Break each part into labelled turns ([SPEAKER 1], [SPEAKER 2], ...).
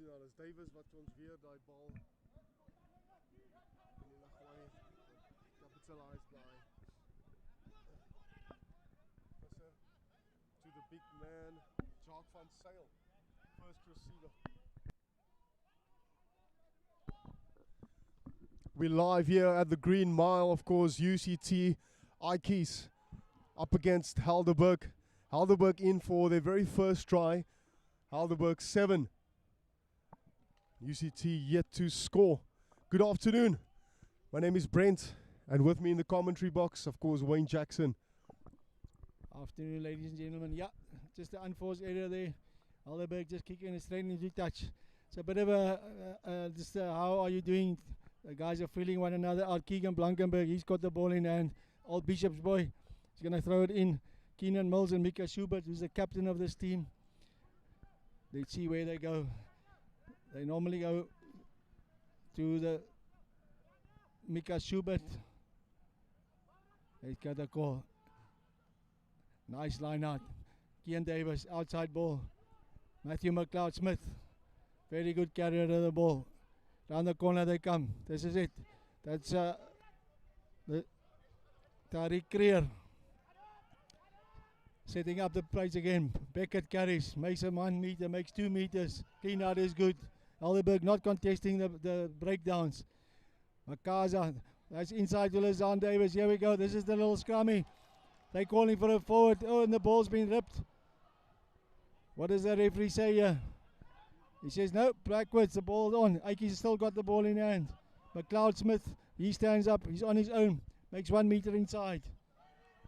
[SPEAKER 1] doen nou? Dis Davis wat ons weer daai bal in die lug gooi. Capitalize by to the big man, Jacques van Sail, first receiver. We're live here at the Green Mile, of course. UCT Ikeys up against Helderberg. Helderberg in for their very first try. Helderberg 7. UCT yet to score. Good afternoon. My name is Brent, and with me in the commentary box, of course, Wayne Jackson.
[SPEAKER 2] Afternoon, ladies and gentlemen. Yeah, just the unforced error there. Helderberg just kicking it straight into touch. It's a bit of a how are you doing? The guys are feeling one another out. Keegan Blankenberg, he's got the ball in hand. Old Bishop's boy, he's going to throw it in. Keenan Mills and Mika Schubert, who's the captain of this team. Let's see where they go. They normally go to the Mika Schubert. He's got the call. Nice line out. Kian Davis, outside ball. Matthew McLeod Smith, very good carrier of the ball. Down the corner they come. This is it. That's the Tariq Creer. Setting up the place again. Beckett carries. Makes a 1 meter, makes 2 meters. Clean out is good. Helderberg not contesting the breakdowns. Makaza. That's inside to Lazan Davis. Here we go. This is the little scrummy. They're calling for a forward. Oh, and the ball's been ripped. What does the referee say here? He says, no, backwards, the ball's on. Ikeys still got the ball in hand. McLeod Smith, he stands up. He's on his own. Makes 1 meter inside.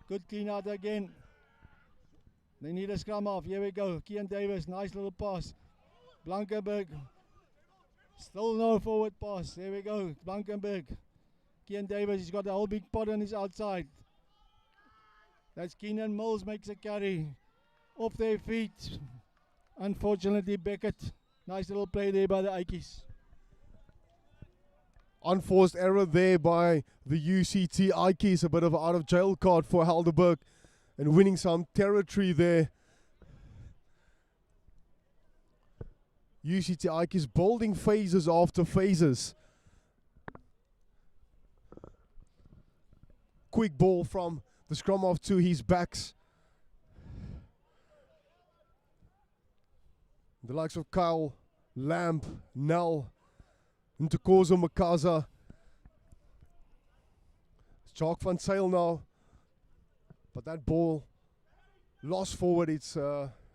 [SPEAKER 2] Good clean out again. They need a scrum off. Here we go. Kian Davis, nice little pass. Blankenberg. Still no forward pass. There we go. Blankenberg. Kian Davis, he's got a whole big pot on his outside. That's Keenan Mills makes a carry. Off their feet. Unfortunately, Beckett. Nice little play there by the Ikeys.
[SPEAKER 1] Unforced error there by the UCT Ikeys. A bit of an out of jail card for Helderberg. And winning some territory there. UCT Ikeys building phases after phases. Quick ball from the scrum off to his backs. The likes of Kyle, Lamb, Nell, Ntokozo Makaza. It's Jacques van Sail now. But that ball lost forward. It's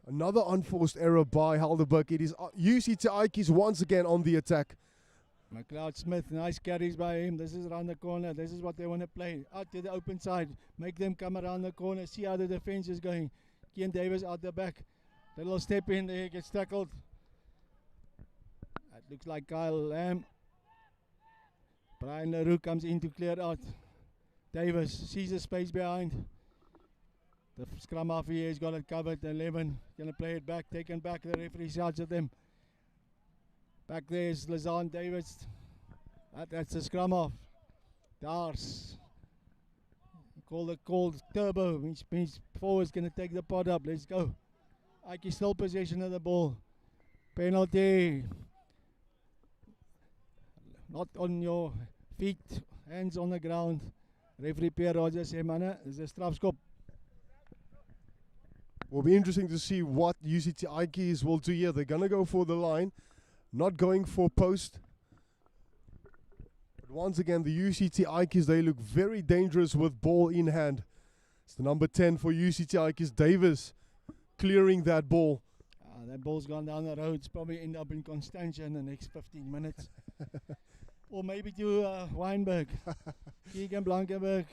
[SPEAKER 1] another unforced error by Helderberg. It is UCT Ikeys once again on the attack.
[SPEAKER 2] McLeod Smith, nice carries by him. This is around the corner. This is what they want to play. Out to the open side. Make them come around the corner. See how the defense is going. Kian Davis out the back. Little step in there. Gets tackled. That looks like Kyle Lamb. Brian LaRue comes in to clear out. Davis sees the space behind. The scrum half here has got it covered. 11 going to play it back. Taken back. The referee shouts at them. Back there is Lazan Davis. That's the scrum off. Dars. Called turbo, which means forward's going to take the pot up. Let's go. Ike still possession of the ball. Penalty. Not on your feet. Hands on the ground. Referee Pierre Rogers says, manne, is a strafskop.
[SPEAKER 1] Will be interesting to see what UCT Ikeys will do here. They're going to go for the line. Not going for post. But once again, the UCT Ikeys, they look very dangerous with ball in hand. It's the number 10 for UCT Ikeys, Davis, clearing that ball.
[SPEAKER 2] That ball's gone down the road. It's probably end up in Constantia in the next 15 minutes. Or maybe to Weinberg. Keegan Blankenberg.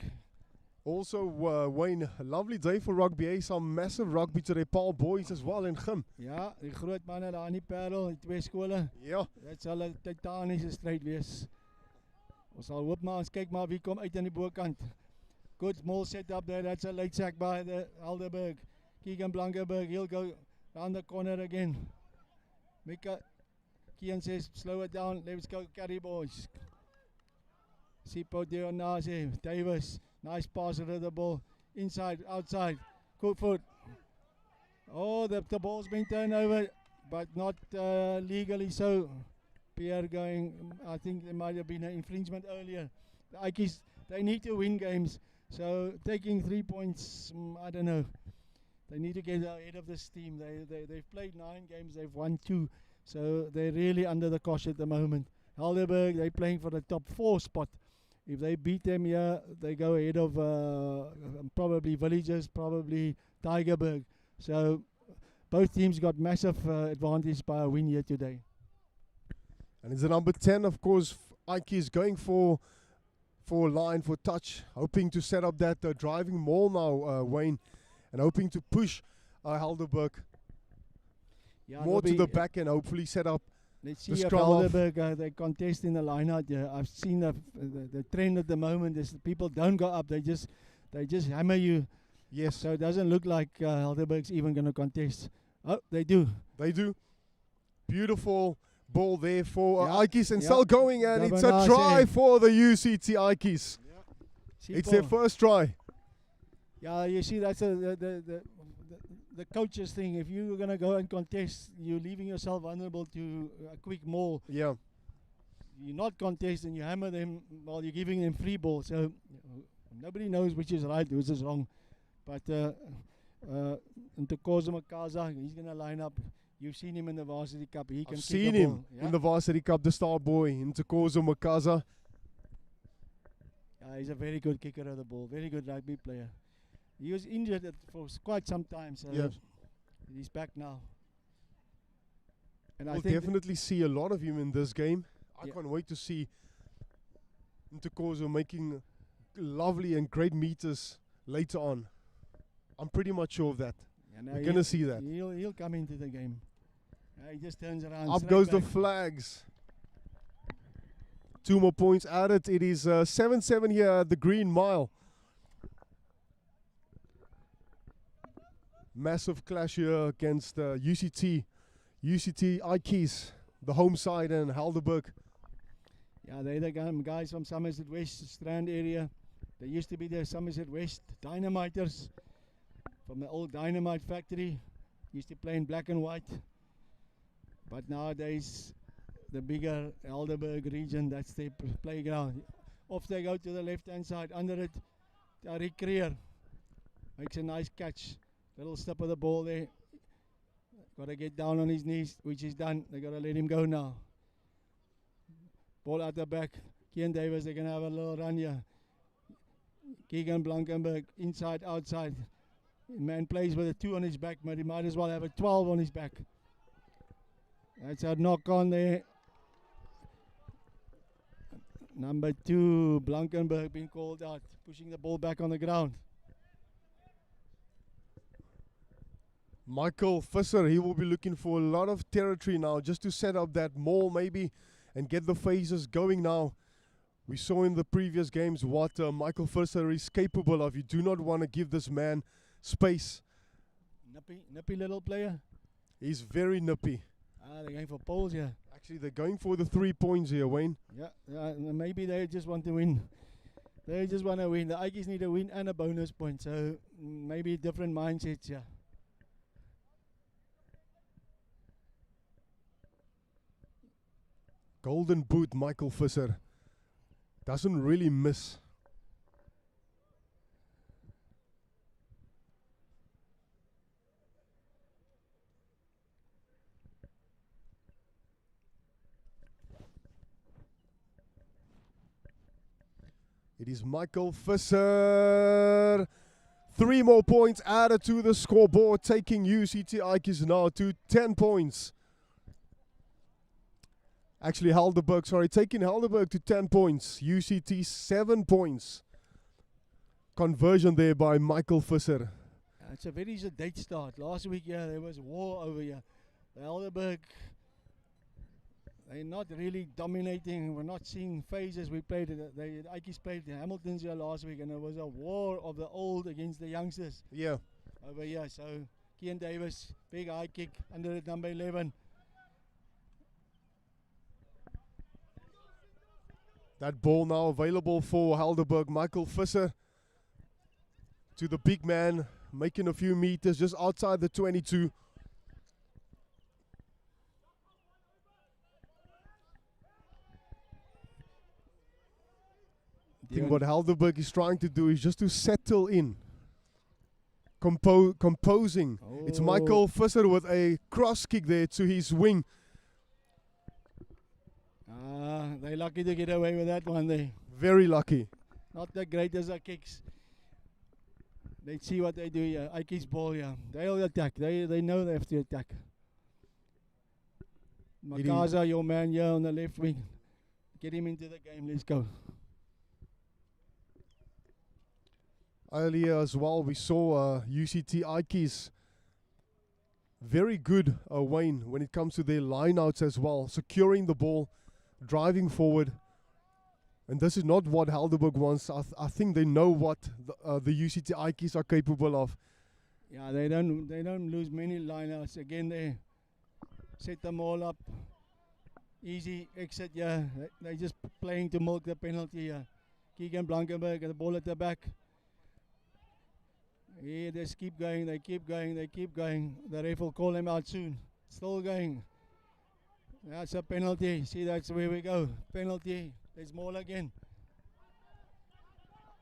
[SPEAKER 1] Also, Wayne, a lovely day for rugby. Eh? Some massive rugby to the Paul boys as well in Gim.
[SPEAKER 2] Ja, die groot manne daar in die Parel, die twee skole.
[SPEAKER 1] Ja.
[SPEAKER 2] Dit sal 'n titaniese stryd wees. Ons sal hoop maar ons kyk maar wie kom uit aan die bokant. Good small set up there. That's a late sack by the Helderberg. Keegan Blankenberg, he'll go down the corner again. Mika Kian says, slow it down. Let's go carry boys. Sipo Deonaze, Davis. Nice pass of the ball. Inside, outside. Good foot. Oh, the ball's been turned over. but not legally so. Pierre going, I think there might have been an infringement earlier. The Ikeys, they need to win games. So taking 3 points, I don't know. They need to get ahead of this team. They've played 9 games, they've won 2. So they're really under the cosh at the moment. Helderberg, they're playing for the top 4 spot. If they beat them here, they go ahead of probably Villagers, probably Tigerberg. So both teams got massive advantage by a win here today.
[SPEAKER 1] And it's the number 10, of course, Ikeys going for line, for touch, hoping to set up that driving maul now, Wayne, and hoping to push Helderberg more to the back and hopefully set up.
[SPEAKER 2] Let's see if Helderberg they contest in the line out here. I've seen the trend at the moment is people don't go up, they just hammer you.
[SPEAKER 1] Yes.
[SPEAKER 2] So it doesn't look like Helderberg's even going to contest. Oh, they do.
[SPEAKER 1] They do. Beautiful ball there for Ikeys and still going, and it's a try for the UCT Ikeys. It's their first try.
[SPEAKER 2] Yeah, you see, that's the coach's thing. If you're going to go and contest, you're leaving yourself vulnerable to a quick maul.
[SPEAKER 1] Yeah. You're
[SPEAKER 2] not contesting, you hammer them while you're giving them free ball. So nobody knows which is right, which is wrong. But Ntokozo Makaza, he's going to line up. You've seen him in the Varsity Cup.
[SPEAKER 1] I've seen him in the Varsity Cup, the star boy, Ntokozo Makaza.
[SPEAKER 2] He's a very good kicker of the ball, very good rugby player. He was injured for quite some time, so he's back now. And
[SPEAKER 1] we'll definitely see a lot of him in this game. I can't wait to see Ntokozo making lovely and great meters later on. I'm pretty much sure of that. We're going to see that.
[SPEAKER 2] He'll come into the game. He just turns around.
[SPEAKER 1] Up goes the flags. 2 more points added. It is 7-7 here at the Green Mile. Massive clash here against UCT Ikeys, the home side, and Helderberg.
[SPEAKER 2] Yeah, they're the guys from Somerset West, Strand area. They used to be the Somerset West Dynamiters from the old dynamite factory. Used to play in black and white. But nowadays, the bigger Helderberg region, that's their playground. Off they go to the left-hand side. Under it, Tariq Creer makes a nice catch. Little step of the ball there. Got to get down on his knees, which he's done. They got to let him go now. Ball out the back. Kian Davis, they're going to have a little run here. Keegan Blankenberg, inside, outside. Man plays with a 2 on his back, but he might as well have a 12 on his back. That's a knock on there. Number 2, Blankenberg being called out, pushing the ball back on the ground.
[SPEAKER 1] Michael Visser, he will be looking for a lot of territory now just to set up that maul maybe and get the phases going now. We saw in the previous games what Michael Visser is capable of. You do not want to give this man space.
[SPEAKER 2] Nippy little player.
[SPEAKER 1] He's very nippy.
[SPEAKER 2] They're going for poles here.
[SPEAKER 1] Actually, they're going for the 3 points here, Wayne.
[SPEAKER 2] Yeah, maybe they just want to win. They just want to win. The Ikeys need a win and a bonus point, so maybe different mindsets here.
[SPEAKER 1] Golden boot, Michael Visser. Doesn't really miss. It is Michael Visser. 3 more points added to the scoreboard, taking UCT Ikeys now to 10 points. Actually, Helderberg, sorry, taking Helderberg to 10 points. UCT 7 points. Conversion there by Michael Visser.
[SPEAKER 2] It's a very sedate start. Last week, there was war over here. The Helderberg, they're not really dominating. We're not seeing phases. We played, the Ikeys played the Hamiltons here last week, and there was a war of the old against the youngsters.
[SPEAKER 1] Yeah.
[SPEAKER 2] Over here. So, Kian Davis, big high kick under at number 11.
[SPEAKER 1] That ball now available for Helderberg. Michael Visser to the big man, making a few meters just outside the 22. I think what Helderberg is trying to do is just to settle in. Composing. It's Michael Visser with a cross kick there to his wing.
[SPEAKER 2] They're lucky to get away with that one there.
[SPEAKER 1] Very lucky.
[SPEAKER 2] Not the greatest of kicks. Let's see what they do here. Ikeys ball here. They'll attack. They know they have to attack. Makaza, your man here on the left wing. Get him into the game. Let's go.
[SPEAKER 1] Earlier as well, we saw UCT Ikeys very good, Wayne, when it comes to their lineouts as well, securing the ball, driving forward. And this is not what Helderberg wants. I think they know what the UCT Ikeys are capable of.
[SPEAKER 2] Yeah, they don't lose many lineouts. Again, they set them all up. Easy exit. Yeah, they're just playing to milk the penalty. Keegan Blankenberg and the ball at the back. Yeah, they just keep going. They keep going. They keep going. The ref will call them out soon. Still going. That's a penalty. See, that's where we go. Penalty. There's more again.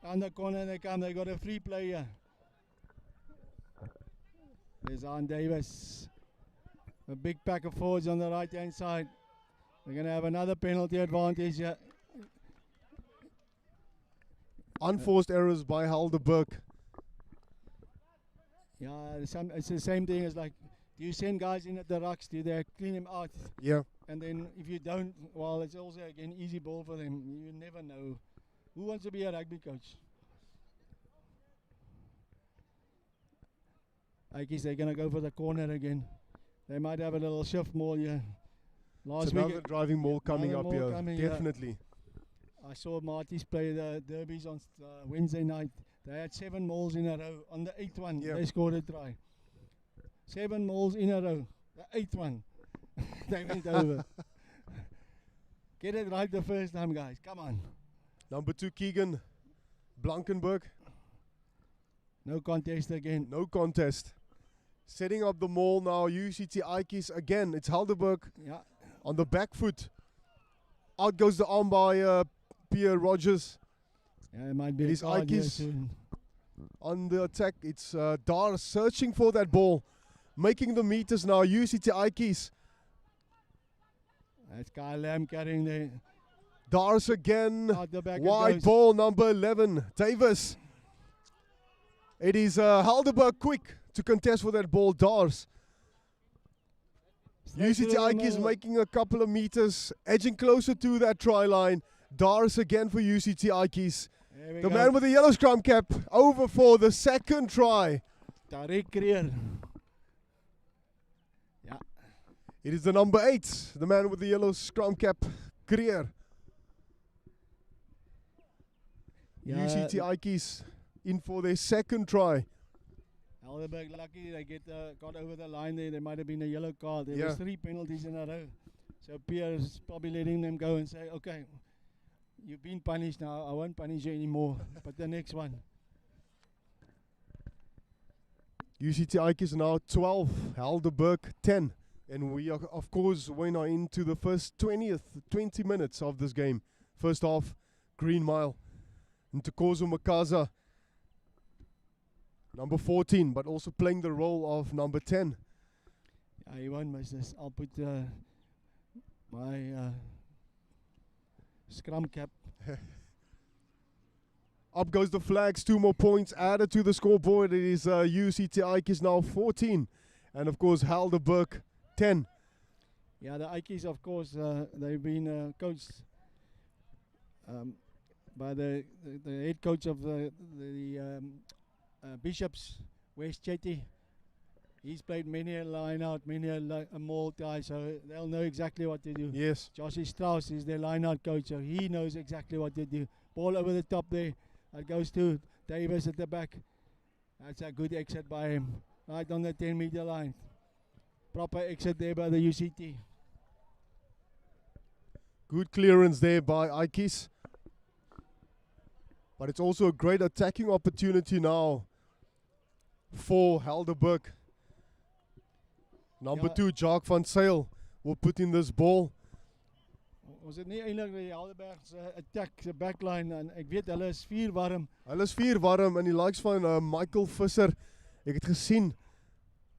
[SPEAKER 2] On the corner they come. They got a free player. There's Arn Davis. A big pack of forwards on the right hand side. We're going to have another penalty advantage here.
[SPEAKER 1] Unforced errors by Helderberg.
[SPEAKER 2] Yeah, it's the same thing as like, do you send guys in at the rucks? Do they clean them out?
[SPEAKER 1] Yeah.
[SPEAKER 2] And then if you don't, well, it's also again easy ball for them. You never know. Who wants to be a rugby coach? I guess they're going to go for the corner again. They might have a little shift more here.
[SPEAKER 1] Last week, another driving maul coming up here. Definitely.
[SPEAKER 2] I saw Marty's play the derbies on Wednesday night. They had 7 mauls in a row. On the 8th one, they scored a try. 7 mauls in a row. The 8th one. They went over. Get it right the first time, guys. Come on.
[SPEAKER 1] Number 2, Keegan Blankenberg.
[SPEAKER 2] No contest again.
[SPEAKER 1] No contest. Setting up the maul now. UCT Ikeys again. It's Helderberg on the back foot. Out goes the arm by Pierre Rogers.
[SPEAKER 2] Yeah, it might be
[SPEAKER 1] It is Ikeys on the attack. It's Dar searching for that ball. Making the meters now. UCT Ikeys.
[SPEAKER 2] That's Kyle Lamb carrying the
[SPEAKER 1] Dars again.
[SPEAKER 2] Back
[SPEAKER 1] wide ball, number 11. Davis. It is Helderberg quick to contest for that ball. Dars. UCT Ikeys making a couple of meters. Edging closer to that try line. Dars again for UCT Ikeys. The man with the yellow scrum cap over for the second try.
[SPEAKER 2] Tariq Creer. Yeah.
[SPEAKER 1] It is the number 8, the man with the yellow scrum cap, Creer. UCT Ikeys in for their second try.
[SPEAKER 2] Helderberg lucky they got over the line there. There might have been a yellow card. There was 3 penalties in a row. So Pierre's probably letting them go and say, okay, you've been punished now. I won't punish you anymore. But the next one.
[SPEAKER 1] UCT Ikeys now 12, Helderberg 10. And we are, of course, went into the first 20 minutes of this game. First half, Green Mile. Ntokozo Makaza, number 14, but also playing the role of number 10.
[SPEAKER 2] Yeah, he won't miss this. I'll put my scrum cap.
[SPEAKER 1] Up goes the flags. 2 more points added to the scoreboard. It is UCT Ikeys now 14. And, of course, Helderberg 10.
[SPEAKER 2] Yeah, the Ikeys, of course, they've been coached by the head coach of the Bishops, Wes Chetty. He's played many a line out, many a multi, so they'll know exactly what to do.
[SPEAKER 1] Yes.
[SPEAKER 2] Josie Strauss is their line out coach, so he knows exactly what to do. Ball over the top there. That goes to Davis at the back. That's a good exit by him. Right on the 10-meter line. Proper exit there by the UCT.
[SPEAKER 1] Good clearance there by Ikeys. But it's also a great attacking opportunity now for Helderberg. Number 2, Jacques van Zyl will put in this ball.
[SPEAKER 2] Ons het nie eintlik die Helderberg se attack se backline en ek weet hulle is 4 warm.
[SPEAKER 1] Hulle is 4 warm in die likes van Michael Visser. Ek het gesien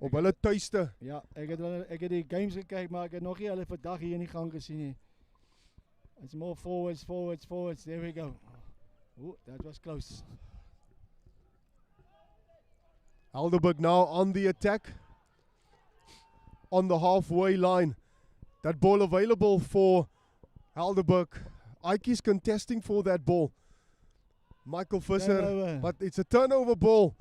[SPEAKER 1] op hulle tuiste.
[SPEAKER 2] Ja, ek het die games gekyk, maar ek het nog nie hulle vandag hier in die gang gesien nie. It's more forwards. There we go. Oh, that was close.
[SPEAKER 1] Helderberg now on the attack. On the halfway line. That ball available for Helderberg. Ikeys contesting for that ball. Michael Visser,
[SPEAKER 2] Turnover.
[SPEAKER 1] but it's a turnover ball.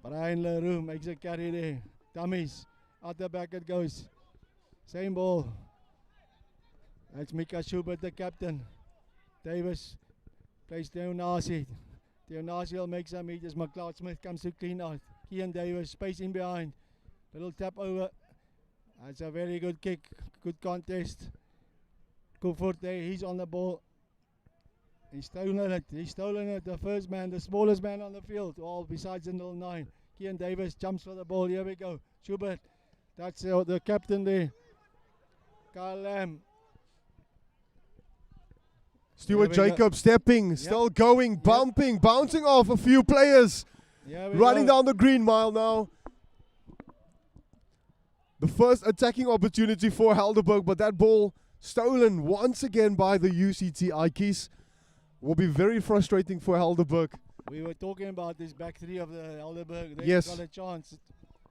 [SPEAKER 2] Brian Leroux makes a carry there. Dummies. Out the back it goes. Same ball. That's Mika Schubert, the captain. Davis plays Theonasi. Theonasi will make some meters. McLeod Smith comes to clean out. Kian Davis, space in behind. Little tap over. That's a very good kick. Good contest. Kufort there, he's on the ball. He's stolen it. The first man, the smallest man on the field, all besides the 9. Kian Davis jumps for the ball. Here we go. Schubert, that's the captain there. Kyle Lamb.
[SPEAKER 1] Stuart
[SPEAKER 2] There we go.
[SPEAKER 1] Jacob stepping, still going, bumping, bouncing off a few players.
[SPEAKER 2] Here we
[SPEAKER 1] Running
[SPEAKER 2] go.
[SPEAKER 1] down the green mile now. The first attacking opportunity for Helderberg, but that ball stolen once again by the UCT Ikeys. Will be very frustrating for Helderberg.
[SPEAKER 2] We were talking about this back three of the Helderberg. They
[SPEAKER 1] Yes.
[SPEAKER 2] got a chance. It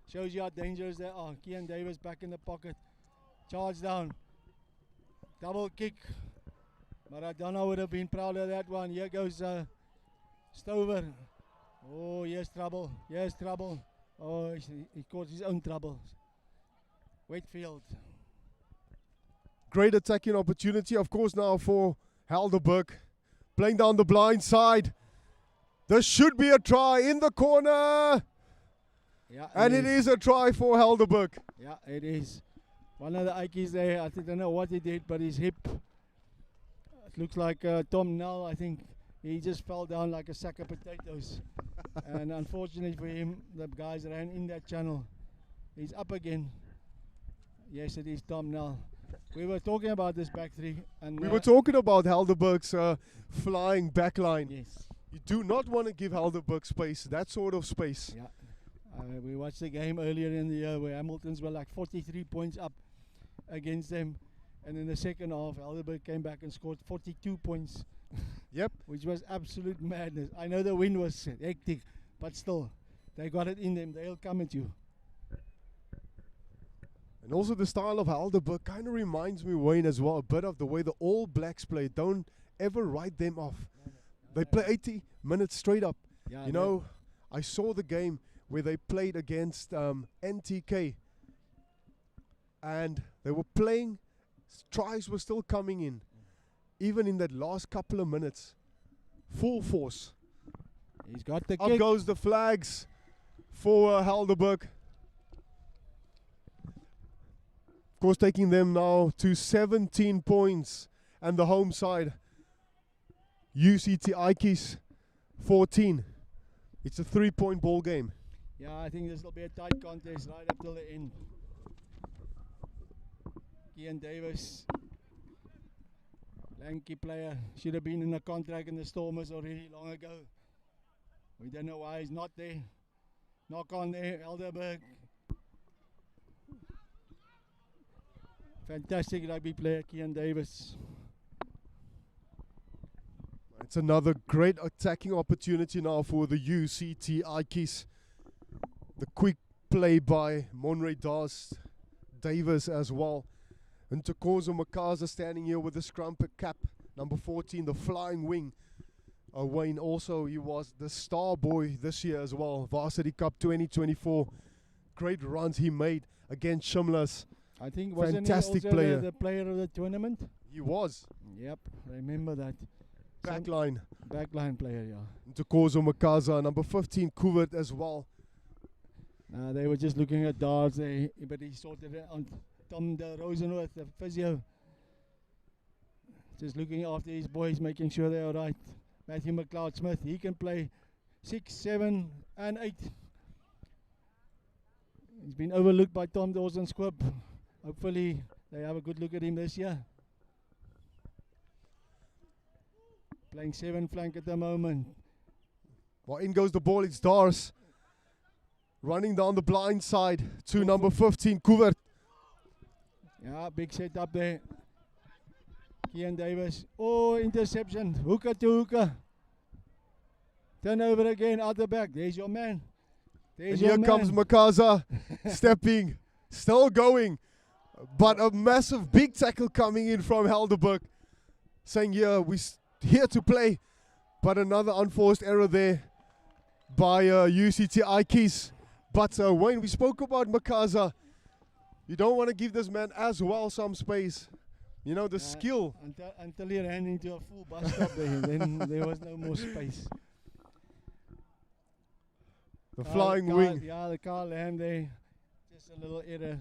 [SPEAKER 2] shows you how dangerous they are. Kian Davis back in the pocket. Charge down. Double kick. Maradona would have been proud of that one. Here goes Stover. Oh, yes, trouble. Yes, trouble. Oh, he caused his own trouble. Whitfield.
[SPEAKER 1] Great attacking opportunity, of course, now for Helderberg. Playing down the blind side. This should be a try in the corner.
[SPEAKER 2] Yeah,
[SPEAKER 1] And it is a try for Helderberg.
[SPEAKER 2] Yeah, it is. One of the Ikeys there, I don't know what he did, but his hip, it looks like Tom Null, I think. He just fell down like a sack of potatoes. And unfortunately for him, the guys ran in that channel. He's up again. Yes, it is Tom Null. We were talking about this back three. And
[SPEAKER 1] We were talking about Helderberg's flying backline.
[SPEAKER 2] Yes.
[SPEAKER 1] You do not want to give Helderberg space, that sort of space.
[SPEAKER 2] Yeah. We watched the game earlier in the year where Hamiltons were like 43 points up against them. And in the second half, Helderberg came back and scored 42 points.
[SPEAKER 1] Yep.
[SPEAKER 2] Which was absolute madness. I know the win was hectic, but still, they got it in them. They'll come at you.
[SPEAKER 1] And also the style of Helderberg kind of reminds me, Wayne, as well, a bit of the way the All Blacks play. Don't ever write them off. They play 80 minutes straight up.
[SPEAKER 2] Yeah,
[SPEAKER 1] You know, I saw the game where they played against NTK. And they were playing, tries were still coming in. Even in that last couple of minutes. Full force.
[SPEAKER 2] he's got the
[SPEAKER 1] Up
[SPEAKER 2] kick.
[SPEAKER 1] goes the flags for Helderberg. Of course, taking them now to 17 points. And the home side, UCT Ikeys, 14. It's a 3-point ball game.
[SPEAKER 2] Yeah, I think this will be a tight contest right up till the end. Kian Davis, lanky player, should have been in a contract in the Stormers already long ago. We don't know why he's not there. Knock on there, Helderberg. Fantastic rugby player, Kian Davis.
[SPEAKER 1] It's another great attacking opportunity now for the UCT Ikeys. The quick play by Monray Davis as well. And Tokozo Makaza standing here with the scrum cap, number 14, the flying wing. Wayne also, he was the star boy this year as well. Varsity Cup 2024. Great runs he made against Shimlas.
[SPEAKER 2] I think wasn't
[SPEAKER 1] Fantastic
[SPEAKER 2] he also
[SPEAKER 1] player.
[SPEAKER 2] the player of the tournament?
[SPEAKER 1] He was.
[SPEAKER 2] Yep, remember that.
[SPEAKER 1] Backline.
[SPEAKER 2] Backline player, yeah.
[SPEAKER 1] Tokozo Makaza, number 15, Kuvert as well.
[SPEAKER 2] They were just looking at darts, but he sorted it on Tom de Rosenworth, the physio. Just looking after his boys, making sure they're all right. Matthew McLeod Smith, he can play 6, 7 and 8. He's been overlooked by Tom Dawson Squib. Hopefully they have a good look at him this year. Playing 7 flank at the moment.
[SPEAKER 1] Well, in goes the ball. It's Dars. Running down the blind side to number 15, Kuvert.
[SPEAKER 2] Yeah, big set up there. Kian Davis. Oh, interception. Hooker to hooker. Turnover again, out the back. There's your man.
[SPEAKER 1] And here comes Makaza, stepping, still going. But a massive big tackle coming in from Helderberg. Saying, yeah, we're here to play. But another unforced error there by UCT Ikeys. But Wayne, we spoke about Makaza. You don't want to give this man as well some space. You know, the skill.
[SPEAKER 2] Until he ran into a full bus stop there, then there was no more space.
[SPEAKER 1] The flying wing.
[SPEAKER 2] Yeah, the car land there. Just a little error.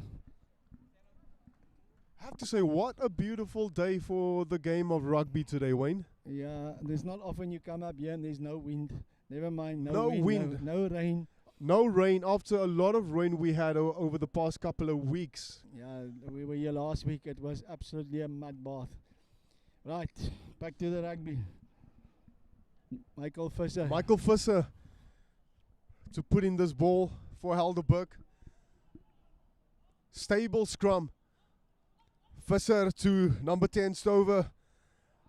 [SPEAKER 1] I have to say, what a beautiful day for the game of rugby today, Wayne.
[SPEAKER 2] Yeah, there's not often you come up here and there's no wind. Never mind,
[SPEAKER 1] No wind.
[SPEAKER 2] No rain.
[SPEAKER 1] No rain after a lot of rain we had over the past couple of weeks.
[SPEAKER 2] Yeah, we were here last week. It was absolutely a mud bath. Right, back to the rugby. Michael Visser.
[SPEAKER 1] Michael Visser to put in this ball for Helderberg. Stable scrum. Visser to number 10, Stover.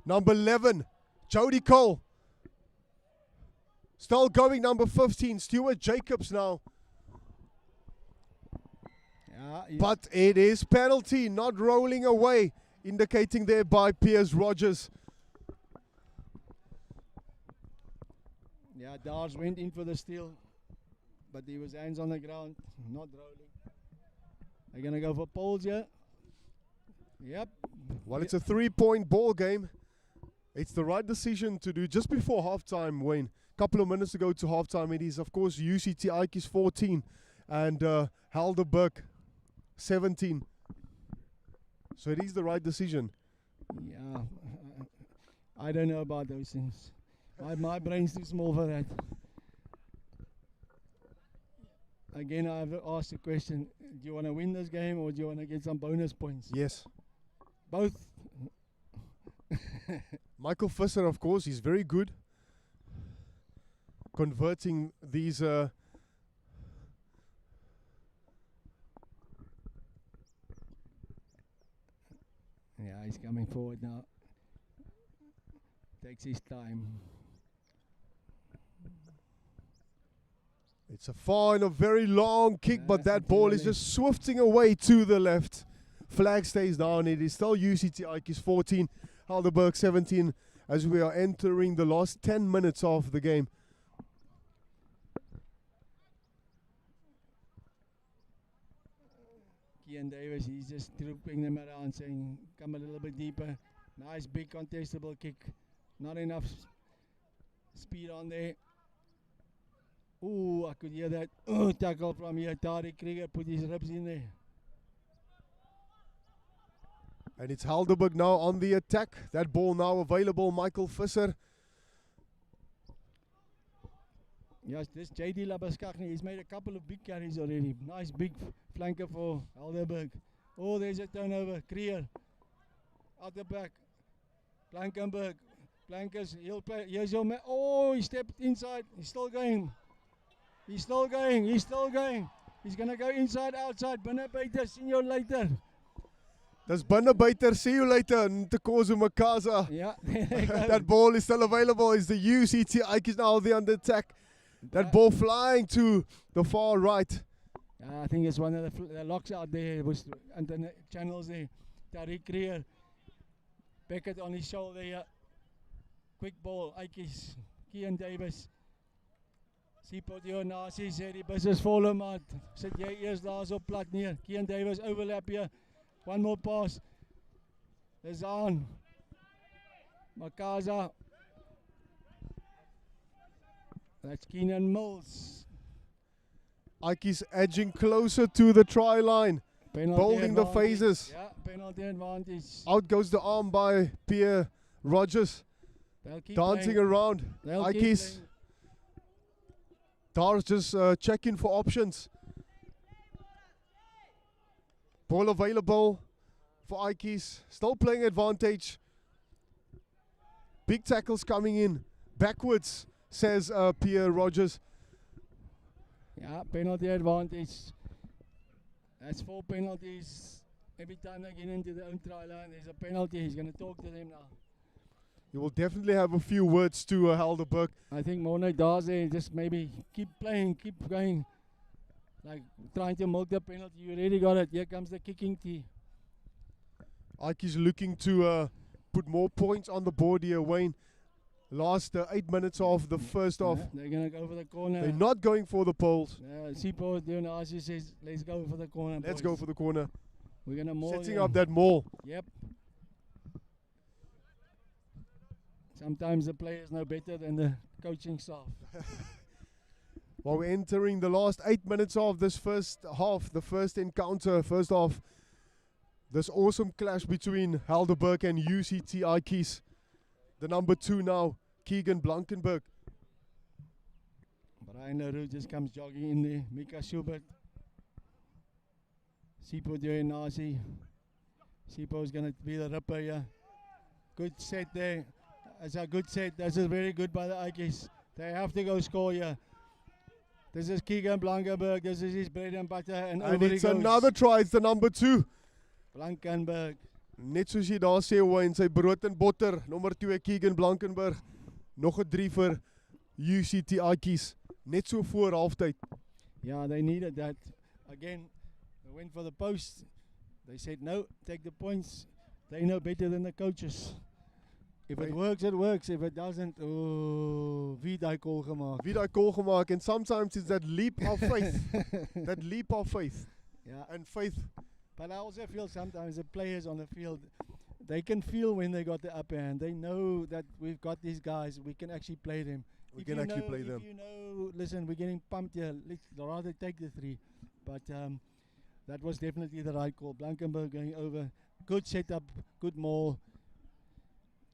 [SPEAKER 1] Number 11, Jody Cole. Still going, number 15, Stuart Jacobs now.
[SPEAKER 2] Yeah,
[SPEAKER 1] but it is penalty, not rolling away, indicating there by Piers Rogers.
[SPEAKER 2] Yeah, Dars went in for the steal, but he was hands on the ground, not rolling. They're going to go for poles here. Yep.
[SPEAKER 1] Well, it's a 3-point ball game. It's the right decision to do just before halftime, Wayne. Couple of minutes ago to halftime, it is, of course, UCT Ikeys 14 and Helderberg 17. So it is the right decision.
[SPEAKER 2] Yeah, I don't know about those things. My brain's too small for that. Again, I have to ask the question, do you want to win this game or do you want to get some bonus points?
[SPEAKER 1] Yes.
[SPEAKER 2] Both.
[SPEAKER 1] Michael Visser, of course, he's very good converting these yeah,
[SPEAKER 2] he's coming forward now. Takes his time.
[SPEAKER 1] It's a fine, a very long kick, but that ball is just swifting away to the left. Flag stays down. It is still UCT Ikeys 14, Helderberg 17, as we are entering the last 10 minutes of the game.
[SPEAKER 2] Kian Davis, he's just trooping them around, saying, come a little bit deeper. Nice big contestable kick. Not enough speed on there. Ooh, I could hear that tackle from here. Tariq Krieger put his ribs in there.
[SPEAKER 1] And it's Helderberg now on the attack. That ball now available, Michael Visser.
[SPEAKER 2] Yes, this JD Labaskagni, he's made a couple of big carries already. Nice big flanker for Helderberg. Oh, there's a turnover. Krier out the back. Blankenberg. Blankers, he'll play. Here's your man. Oh, he stepped inside. He's still going. He's still going. He's still going. He's going to go inside, outside. Binnebeiter, see you later.
[SPEAKER 1] That's Binnebeiter, see you later. Ntekozu Makaza.
[SPEAKER 2] Yeah.
[SPEAKER 1] That ball is still available. It's the UCT Ikeys now on the attack. That ball flying to the far right.
[SPEAKER 2] I think it's one of the locks out there. It was under the channels there. Tariq Krier. Beckett on his shoulder here. Quick ball, Ikeys. Kian Davis. Sipot jou nasie sê die bus is vol maat. Sit jy eers daar so plat neer. Kian Davis overlap hier. One more pass. Dis aan. Makaza. That's Keenan Mills.
[SPEAKER 1] Ikeys edging closer to the try line.
[SPEAKER 2] Penalty
[SPEAKER 1] Bolding the
[SPEAKER 2] advantage.
[SPEAKER 1] phases.
[SPEAKER 2] Yeah, penalty advantage.
[SPEAKER 1] Out goes the arm by Pierre Rogers. Dancing around. Ikeys. Dars just checking for options. Ball available for Ikeys. Still playing advantage. Big tackles coming in. Backwards, says Pierre Rogers.
[SPEAKER 2] Yeah, penalty advantage. That's 4 penalties. Every time they get into their own try line, there's a penalty. He's going to talk to them now.
[SPEAKER 1] He will definitely have a few words to Helderberg.
[SPEAKER 2] I think Mone Daze just maybe keep playing, keep going. Like trying to milk the penalty. You already got it. Here comes the kicking tee.
[SPEAKER 1] Ikeys looking to put more points on the board here, Wayne. Last 8 minutes of the first half.
[SPEAKER 2] They're going to go for the corner.
[SPEAKER 1] They're not going for the poles.
[SPEAKER 2] Sipo is doing as he says, let's go for the corner.
[SPEAKER 1] Let's
[SPEAKER 2] boys.
[SPEAKER 1] go for the corner.
[SPEAKER 2] We're going to maul
[SPEAKER 1] Setting
[SPEAKER 2] them.
[SPEAKER 1] up that maul.
[SPEAKER 2] Yep. Sometimes the players know better than the coaching staff.
[SPEAKER 1] While we're entering the last 8 minutes of this first half, the first encounter, first half, this awesome clash between Helderberg and UCT Ikeys. The number 2 now, Keegan Blankenberg.
[SPEAKER 2] Brian LaRue just comes jogging in there. Mika Schubert. Sipo doing Nazi. Sipo is going to be the ripper here. Good set there. That's a good set. That's a very good by the Ikeys. They have to go score here. This is Keegan Blankenberg. This is his bread and butter. And over
[SPEAKER 1] it's
[SPEAKER 2] he goes.
[SPEAKER 1] another try. It's the number 2.
[SPEAKER 2] Blankenberg.
[SPEAKER 1] Net soos jy daar sê, Wayne, sy brood en botter. Nommer 2, Keegan Blankenberg. Nog 'n 3 vir UCT Ikeys. Net so voor halftyd.
[SPEAKER 2] Yeah, they needed that. Again, they went for the post. They said, no, take the points. They know better than the coaches. If it works, it works. If it doesn't, oh, wie daai goal gemaak.
[SPEAKER 1] Wie daai goal gemaak, and sometimes it's that leap of faith. That leap of faith.
[SPEAKER 2] Yeah.
[SPEAKER 1] And faith.
[SPEAKER 2] But I also feel sometimes the players on the field, they can feel when they got the upper hand. They know that we've got these guys, we can actually play them.
[SPEAKER 1] We can actually play them.
[SPEAKER 2] If you know, listen, we're getting pumped here, let's rather take the 3. But that was definitely the right call. Blankenberg going over, good setup, good maul.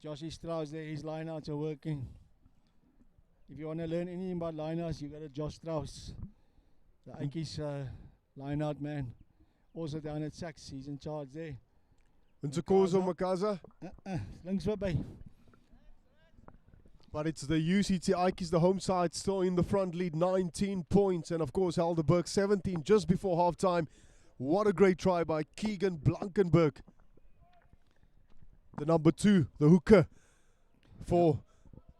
[SPEAKER 2] Joshy Strauss there, his lineouts are working. If you want to learn anything about lineouts, you got to Josh Strauss, the Ikeys lineout man. Also down at Sachs, he's in charge there.
[SPEAKER 1] Nkozo Makaza.
[SPEAKER 2] Links voorbij.
[SPEAKER 1] But it's the UCT Ikeys, the home side, still in the front lead, 19 points. And of course, Helderberg 17 just before halftime. What a great try by Keegan Blankenberg. The number 2, the hooker for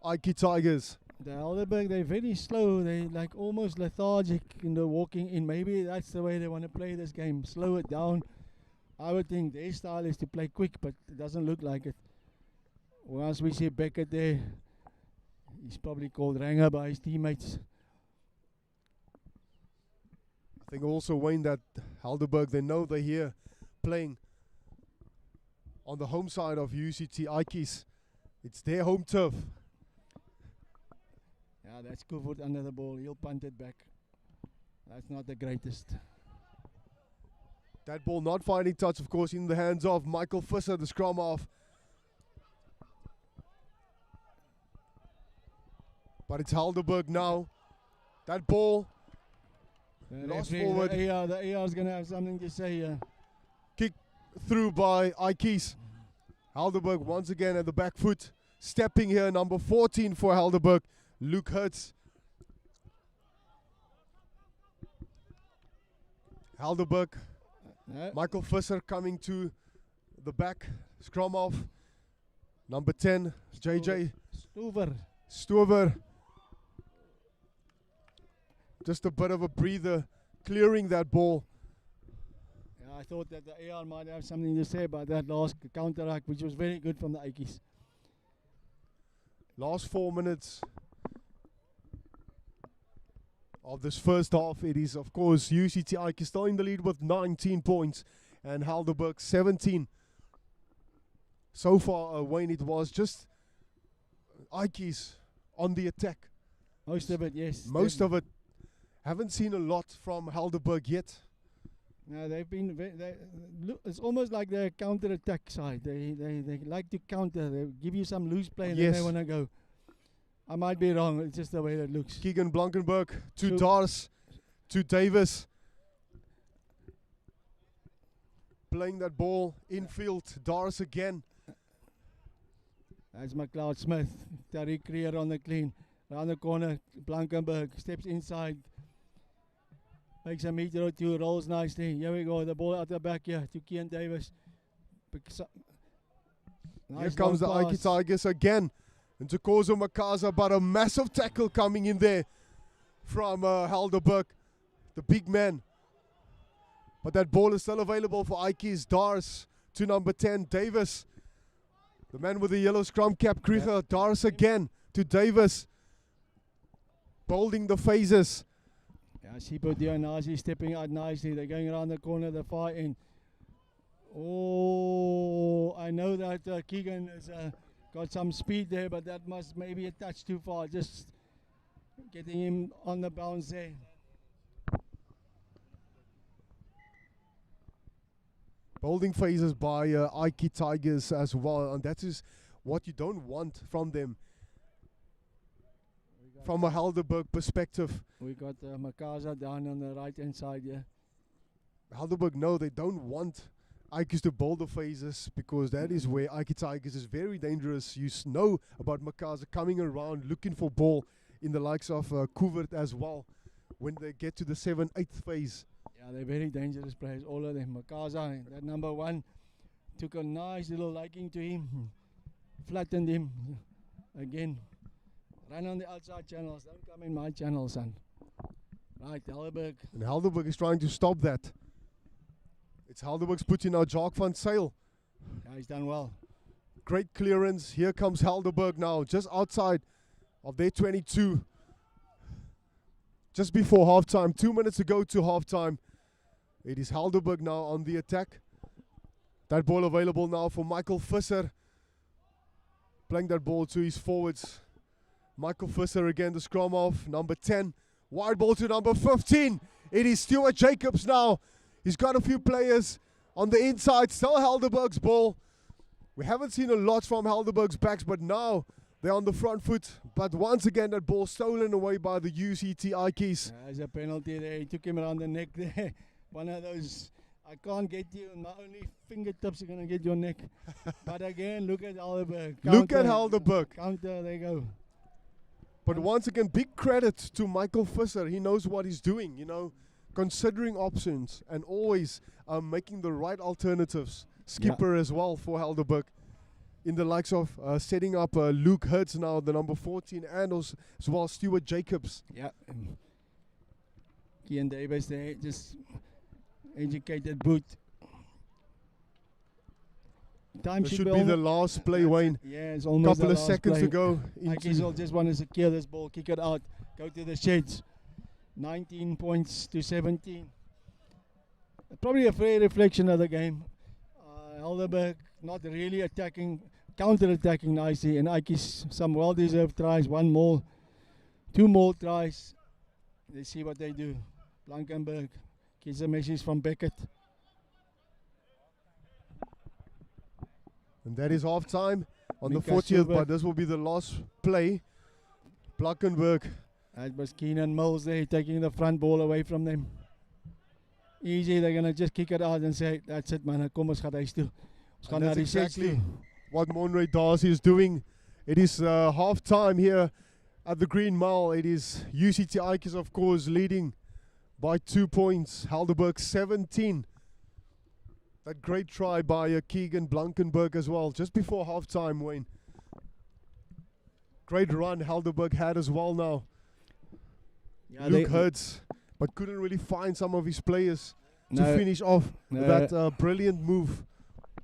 [SPEAKER 1] Ike Tigers.
[SPEAKER 2] The Helderberg, they're very slow. They like almost lethargic in the walking in. Maybe that's the way they want to play this game. Slow it down. I would think their style is to play quick, but it doesn't look like it. Once we see Beckett there, he's probably called Ranger by his teammates.
[SPEAKER 1] I think also, Wayne, that Helderberg, they know they're here playing on the home side of UCT Ikeys. It's their home turf.
[SPEAKER 2] Yeah, that's Kufut under the ball. He'll punt it back. That's not the greatest.
[SPEAKER 1] That ball not finding touch, of course, in the hands of Michael Visser, the scrum half. But it's Helderberg now. That ball lost forward.
[SPEAKER 2] The AR is going to have something to say here.
[SPEAKER 1] Kick through by Ikeys. Helderberg once again at the back foot. Stepping here, number 14 for Helderberg, Luke Hertz. Helderberg, Michael Visser coming to the back, scrum off. Number 10, JJ Stover. Just a bit of a breather, clearing that ball.
[SPEAKER 2] Yeah, I thought that the AR might have something to say about that last counteract, which was very good from the Ikeys.
[SPEAKER 1] Last 4 minutes of this first half. It is, of course, UCT Ikeys still in the lead with 19 points and Helderberg 17. So far, Wayne, it was just Ikeys on the attack.
[SPEAKER 2] Most of it, yes.
[SPEAKER 1] Most of it. Haven't seen a lot from Helderberg yet.
[SPEAKER 2] No, they've been. It's almost like their counter-attack side. They like to counter. They give you some loose play and then they want to go. I might be wrong. It's just the way that looks.
[SPEAKER 1] Keegan Blankenberg to Dars, to Davis. playing that ball infield. Dars again.
[SPEAKER 2] That's McLeod Smith. Tariq Creer on the clean. Around the corner, Blankenberg steps inside. Makes a meter or two, rolls nicely. Here we go, the ball out the back here to Kian Davis.
[SPEAKER 1] Here comes the Ikeys Tigers again. Into Kozo Makaza, but a massive tackle coming in there from Helderberg, the big man. But that ball is still available for Ikeys. Dars to number 10, Davis. The man with the yellow scrum cap, Krieger. Yep. Dars again to Davis. Bolding the phases.
[SPEAKER 2] Yeah, Sipo and Nazi stepping out nicely. They're going around the corner, the far end. Oh, I know that Keegan has got some speed there, but that must maybe a touch too far. Just getting him on the bounce there.
[SPEAKER 1] Bolding phases by Ikeys Tigers as well, and that is what you don't want from them. From a Helderberg perspective.
[SPEAKER 2] We got Makaza down on the right hand side here.
[SPEAKER 1] Helderberg, no, they don't want Ikeys to bowl the phases, because that is where Ikeys Tigers is very dangerous. You know about Makaza coming around looking for ball in the likes of Kuvert as well when they get to the 7/8 phase.
[SPEAKER 2] Yeah, they're very dangerous players, all of them. Makaza, that number 1, took a nice little liking to him, flattened him again. Run on the outside channels, don't come in my channel, son. Right, Helderberg.
[SPEAKER 1] And Helderberg is trying to stop that. It's Helderberg's putting out Jacques van Zyl.
[SPEAKER 2] Yeah, he's done well.
[SPEAKER 1] Great clearance. Here comes Helderberg now, just outside of their 22. Just before halftime, 2 minutes to go to halftime. It is Helderberg now on the attack. That ball available now for Michael Visser. Playing that ball to his forwards. Michael Visser again, the scrum off, number 10. Wide ball to number 15. It is Stuart Jacobs now. He's got a few players on the inside. Still Helderberg's ball. We haven't seen a lot from Helderberg's backs, but now they're on the front foot. But once again, that ball stolen away by the UCT Ikeys.
[SPEAKER 2] There's a penalty there. He took him around the neck there. One of those, I can't get you, my only fingertips are going to get your neck. But again, look at Helderberg.
[SPEAKER 1] Look at Helderberg.
[SPEAKER 2] Counter, there you go.
[SPEAKER 1] But once again, big credit to Michael Visser. He knows what he's doing, you know, considering options and always making the right alternatives. Skipper as well for Helderberg. In the likes of setting up Luke Hertz now, the number 14, and also as well Stuart Jacobs.
[SPEAKER 2] Yeah. Kian Davis there, just educated boot. Time
[SPEAKER 1] should be the last play, Wayne.
[SPEAKER 2] Yeah, it's almost
[SPEAKER 1] couple of seconds
[SPEAKER 2] play.
[SPEAKER 1] to go.
[SPEAKER 2] Ikeys will just want to secure this ball, kick it out, go to the sheds. 19 points to 17. Probably a fair reflection of the game. Helderberg not really attacking, counter-attacking nicely, and Ikeys some well-deserved tries. 1 more, 2 more tries. Let's see what they do. Blankenberg gets a message from Beckett.
[SPEAKER 1] And that is half time on
[SPEAKER 2] Mika
[SPEAKER 1] the 40th,
[SPEAKER 2] Silver.
[SPEAKER 1] but this will be the last play. Blankenberg.
[SPEAKER 2] That was Keenan Mills there taking the front ball away from them. Easy, they're going to just kick it out and say, that's it man, kom ons gaan huis toe. Ons gaan
[SPEAKER 1] And
[SPEAKER 2] na
[SPEAKER 1] that's
[SPEAKER 2] die sets
[SPEAKER 1] exactly
[SPEAKER 2] toe.
[SPEAKER 1] what Monroe Darcy is doing. It is half time here at the Green Mile. It is UCT Ikeys, of course, leading by 2 points. Helderberg 17. That great try by Keegan Blankenberg as well, just before half time, Wayne. Great run Helderberg had as well now.
[SPEAKER 2] Yeah,
[SPEAKER 1] Luke Hertz, but couldn't really find some of his players to
[SPEAKER 2] No,
[SPEAKER 1] finish off
[SPEAKER 2] no.
[SPEAKER 1] that brilliant move.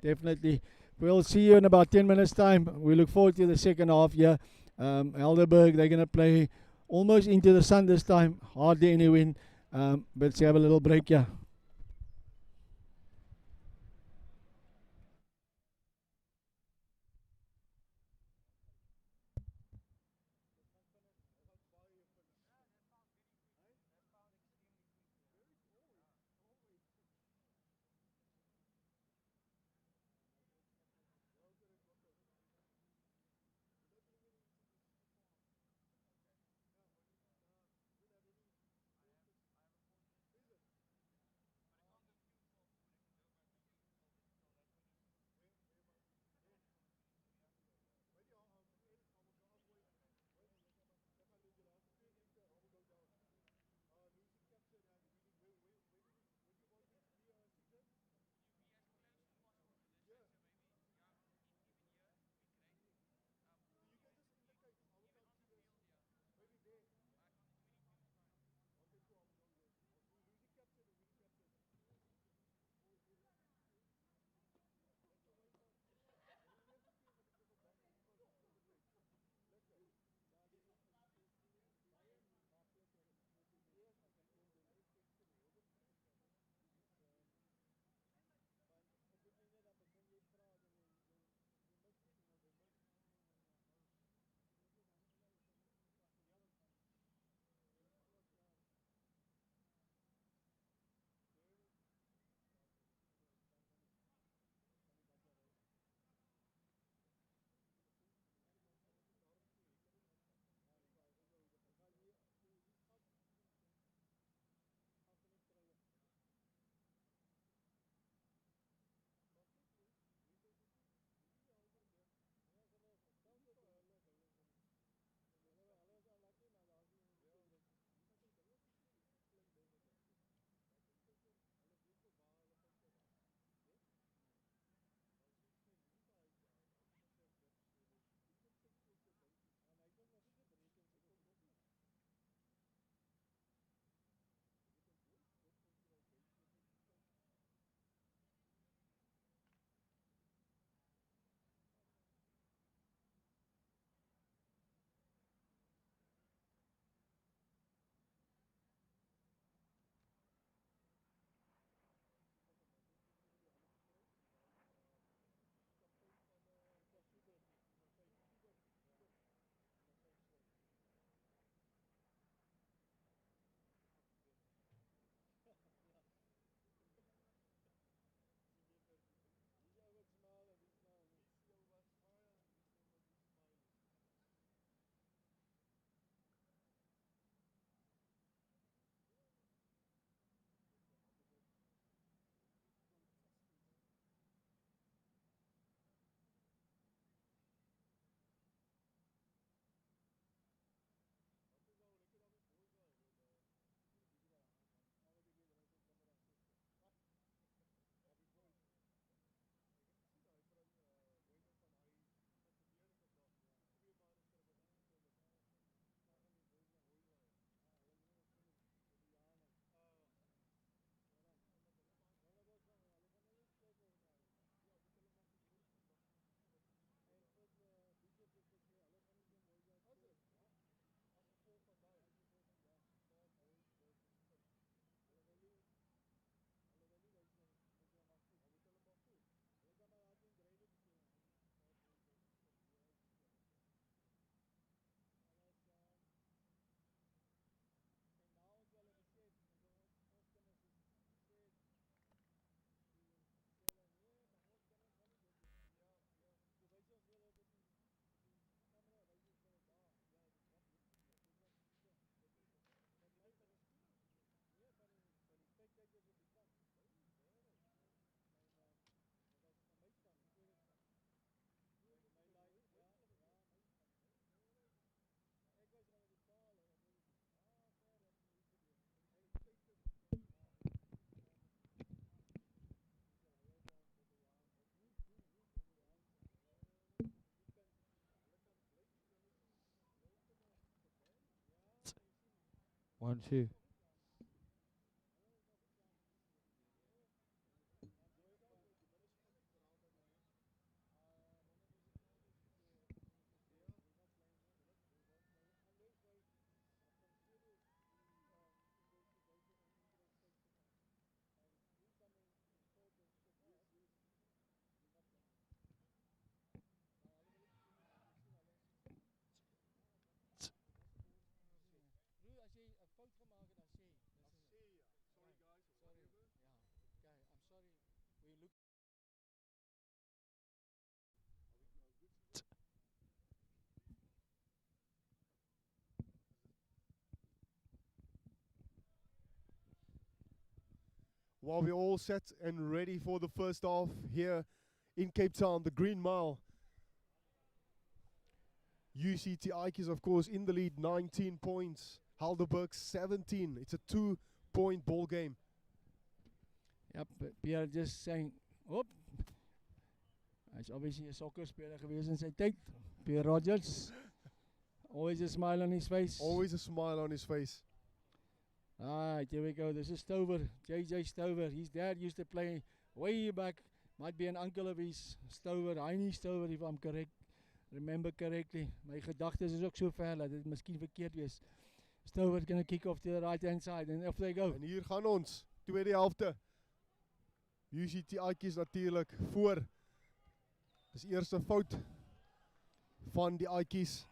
[SPEAKER 2] Definitely. We'll see you in about 10 minutes time. We look forward to the second half here. Helderberg, they're going to play almost into the sun this time. Hardly any win. But let's have a little break here. 1-2. As jy 'n fout gemaak het, dan sê. Sorry guys. Sorry. Ja. Okay, I'm sorry. We look
[SPEAKER 1] While we're all set and ready for the first half here in Cape Town, the Green Mile. UCT Ikeys, of course, in the lead, 19 points. Helderberg, 17. It's a 2-point ball game.
[SPEAKER 2] Yep, Pierre just saying, "Oop." Hy's obviously 'n soccer speler gewees in sy tyd. Pierre Rogers. Always a smile on his face.
[SPEAKER 1] Always a smile on his face.
[SPEAKER 2] Alright, here we go. This is Stover, JJ Stover. His dad used to play way back. Might be an uncle of his, Stover, Heini Stover, if I'm correct. Remember correctly. My gedagtes is ook so ver dat dit miskien verkeerd wees. Stover gonna kick off to the right hand side and off they go.
[SPEAKER 1] En hier gaan ons, tweede helfte. UCT Ikeys natuurlijk voor. Dis eerste fout van die Ikeys.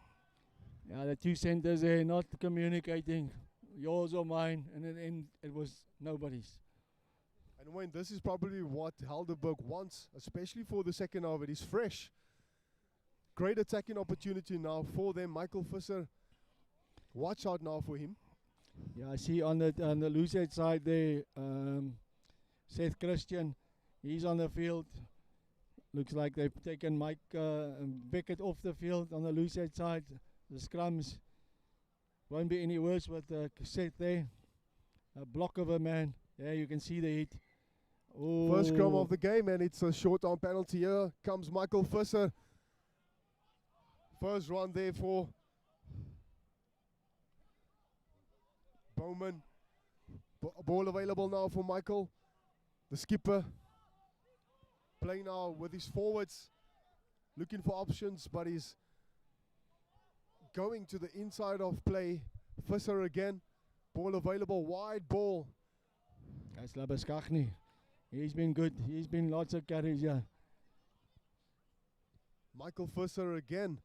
[SPEAKER 2] Yeah, the two centers there not communicating. Yours or mine, and in the end it was nobody's.
[SPEAKER 1] And Wayne, this is probably what Helderberg wants, especially for the second half. It is fresh. Great attacking opportunity now for them. Michael Visser, watch out now for him.
[SPEAKER 2] Yeah, I see on the loose head side there, Seth Christian, he's on the field. Looks like they've taken Mike Beckett off the field on the loose head side. The scrums won't be any worse with Seth there. A block of a man. Yeah, you can see the hit. Oh.
[SPEAKER 1] First scrum of the game, and it's a short arm penalty. Here comes Michael Visser. First run there for Bowman. Ball available now for Michael, the skipper. Playing now with his forwards, looking for options, but he's going to the inside of play. Visser again, ball available, wide ball.
[SPEAKER 2] That's Labaskachny. He's been good. He's been lots of carries, yeah.
[SPEAKER 1] Michael Visser again.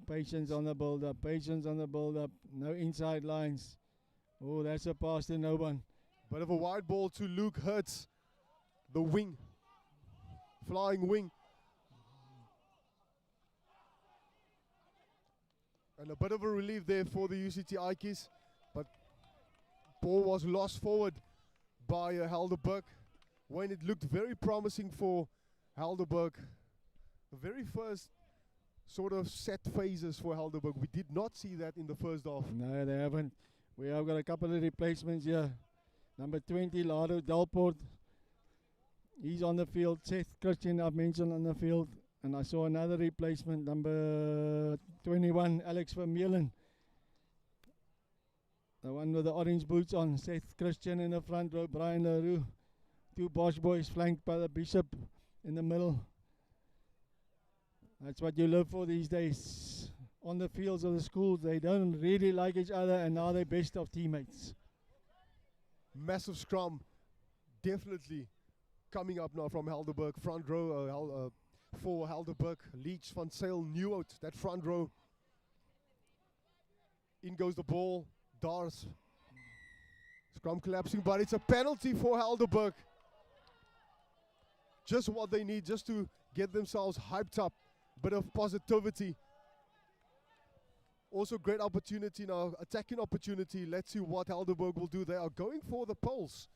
[SPEAKER 2] Patience on the build-up, patience on the build-up. No inside lines. Oh, that's a pass to no one.
[SPEAKER 1] Bit of a wide ball to Luke Hertz, the wing, flying wing. And a bit of a relief there for the UCT Ikeys, but ball was lost forward by Helderberg. When it looked very promising for Helderberg, the very first sort of set phases for Helderberg. We did not see that in the first half.
[SPEAKER 2] No, they haven't. We have got a couple of replacements here. Number 20, Lado Delport. He's on the field. Seth Christian, I've mentioned on the field. And I saw another replacement, number 21, Alex Vermeulen. The one with the orange boots on. Seth Christian in the front row, Brian LaRue. Two Bosch boys flanked by the Bishop in the middle. That's what you live for these days. On the fields of the schools, they don't really like each other, and now they're best of teammates.
[SPEAKER 1] Massive scrum, definitely coming up now from Helderberg. Front row for Helderberg. Leach, Van Sail, Nieuwoud, that front row. In goes the ball. Dars. Scrum collapsing, but it's a penalty for Helderberg. Just what they need, just to get themselves hyped up. Bit of positivity. Also great opportunity now, attacking opportunity. Let's see what Helderberg will do. They are going for the poles.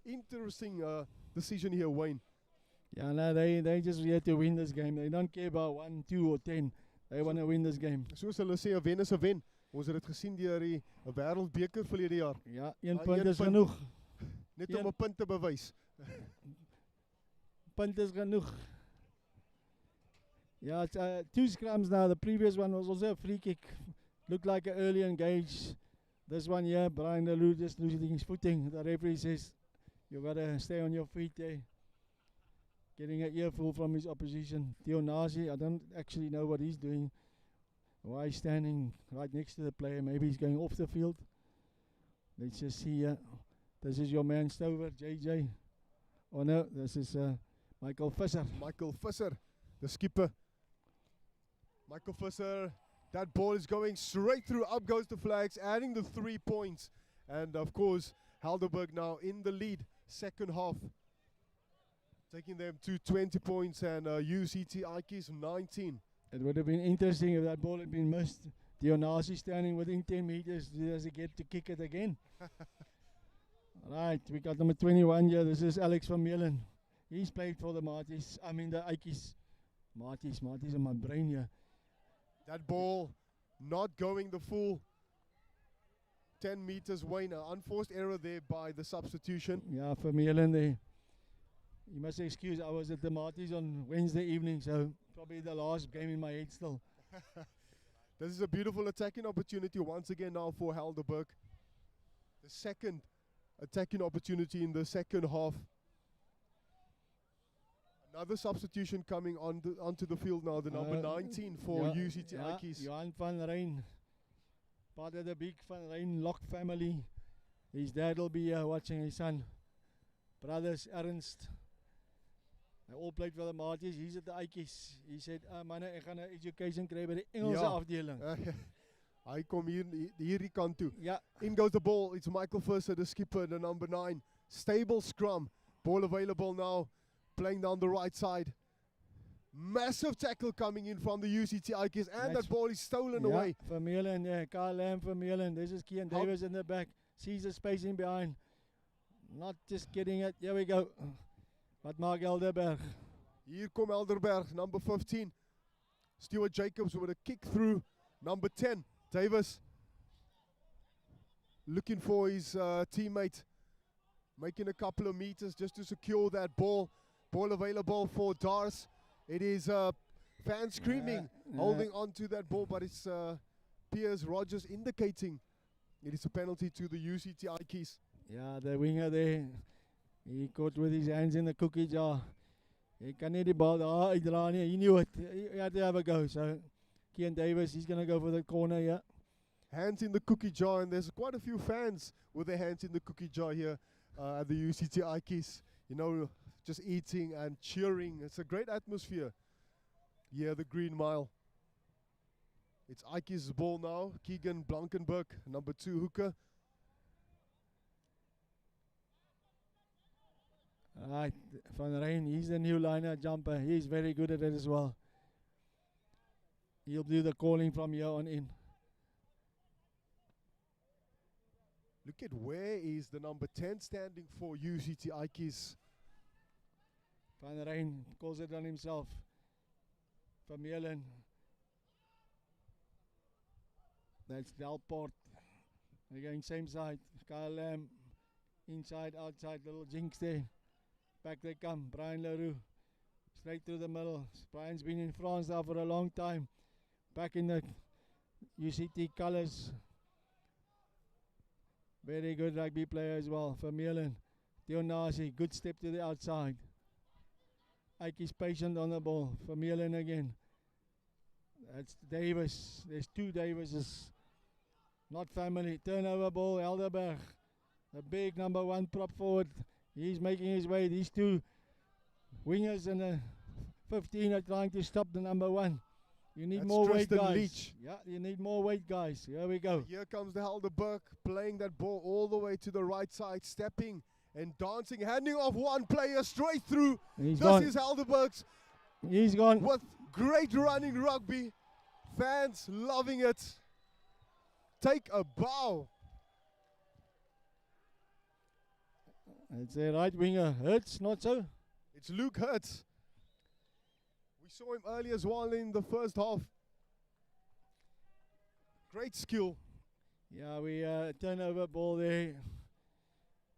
[SPEAKER 1] Interesting decision here, Wayne.
[SPEAKER 2] Yeah, no, they just here to win this game. They don't care about 1, 2 or 10. They want to win this game.
[SPEAKER 1] Soos hulle sê, 'n wen is 'n wen. Ons het dit gesien deur die wêreldbeker verlede jaar.
[SPEAKER 2] Ja, 1 punt is genoeg.
[SPEAKER 1] Net om 'n punt te bewys.
[SPEAKER 2] Punt is genoeg. Yeah, it's 2 scrums now. The previous one was also a free kick. Looked like an early engage. This one here, Brian Leroux just losing his footing. The referee says, you got to stay on your feet there. Getting an earful from his opposition. Dionazi, I don't actually know what he's doing. Why he's standing right next to the player. Maybe he's going off the field. Let's just see here. This is your man Stover, JJ. Oh no, this is Michael Visser.
[SPEAKER 1] Michael Visser, the skipper. Michael Visser, that ball is going straight through. Up goes the flags, adding the 3 points. And of course, Helderberg now in the lead, second half. Taking them to 20 points and UCT Ikeys 19.
[SPEAKER 2] It would have been interesting if that ball had been missed. Dionazi standing within 10 meters. Does he get to kick it again? Right, we got number 21 here. This is Alex van Meulen. He's played for the Marties. I mean the Ikeys. Marties in my brain here.
[SPEAKER 1] That ball not going the full 10 meters way now. Unforced error there by the substitution.
[SPEAKER 2] Yeah, van Meulen there. You must excuse, I was at the Marties on Wednesday evening, so probably the last game in my head still.
[SPEAKER 1] This is a beautiful attacking opportunity once again now for Helderberg. The second attacking opportunity in the second half. Another substitution coming onto the field now, the number 19 for UCT Ikeys.
[SPEAKER 2] Johan van Rijn, part of the big Van Rijn Lock family. His dad will be here watching his son. Brothers Ernst. They all played for the Marties. He's at the Ikeys. He said, manne, ek gaan 'n education kry by die Engelse afdeling.
[SPEAKER 1] Hy kom hierdie kant toe.
[SPEAKER 2] Yeah.
[SPEAKER 1] In goes the ball. It's Michael Visser, the skipper, the number 9. Stable scrum. Ball available now. Playing down the right side. Massive tackle coming in from the UCT Ikeys. And that ball is stolen away.
[SPEAKER 2] Van Meulen, yeah. Carl Lam, Van Meulen. This is Kian Davis in the back. Sees the spacing behind. Not just getting it. Here we go. Wat maak Helderberg?
[SPEAKER 1] Hier kom Helderberg, number 15. Stuart Jacobs with a kick through. Number 10, Davis. Looking for his teammate. Making a couple of meters just to secure that ball. Ball available for Dars. It is fans screaming, holding on to that ball, but it's Piers Rogers indicating it is a penalty to the UCT Ikeys.
[SPEAKER 2] Yeah, the winger there. He caught with his hands in the cookie jar. He can't hit the ball. He knew it. He had to have a go. So, Kian Davis, he's going to go for the corner here.
[SPEAKER 1] Hands in the cookie jar, and there's quite a few fans with their hands in the cookie jar here at the UCT Ikeys. You know, just eating and cheering. It's a great atmosphere. Yeah, the Green Mile. It's Ikeys' ball now. Keegan Blankenberg, number 2 hooker.
[SPEAKER 2] Right, Van Rijn, he's the new liner jumper. He's very good at it as well. He'll do the calling from here on in.
[SPEAKER 1] Look at where is the number 10 standing for UCT Ikeys.
[SPEAKER 2] Van Rijn calls it on himself. Van Meulen. That's Delport. They're going same side. Kyle Lam. Inside, outside, little jinx there. Back they come, Brian Leroux. Straight through the middle. Brian's been in France now for a long time. Back in the UCT colours. Very good rugby player as well. Van Meulen. Dionazi, good step to the outside. Ike is patient on the ball. Van Meulen again. That's Davis. There's 2 Davises. Not family. Turnover ball, Helderberg. The big number 1 prop forward. He's making his way. These 2 wingers and the 15 are trying to stop the number 1. You need more weight, guys.
[SPEAKER 1] Leach.
[SPEAKER 2] Yeah, you need more weight, guys. Here we go.
[SPEAKER 1] Here comes the Helderberg, playing that ball all the way to the right side, stepping and dancing, handing off one player straight through.
[SPEAKER 2] This
[SPEAKER 1] is Helderberg's.
[SPEAKER 2] He's gone.
[SPEAKER 1] With great running rugby. Fans loving it. Take a bow.
[SPEAKER 2] It's a right winger. Hurts, not so?
[SPEAKER 1] It's Luke Hurts. We saw him earlier as well in the first half. Great skill.
[SPEAKER 2] Yeah, we turnover ball there.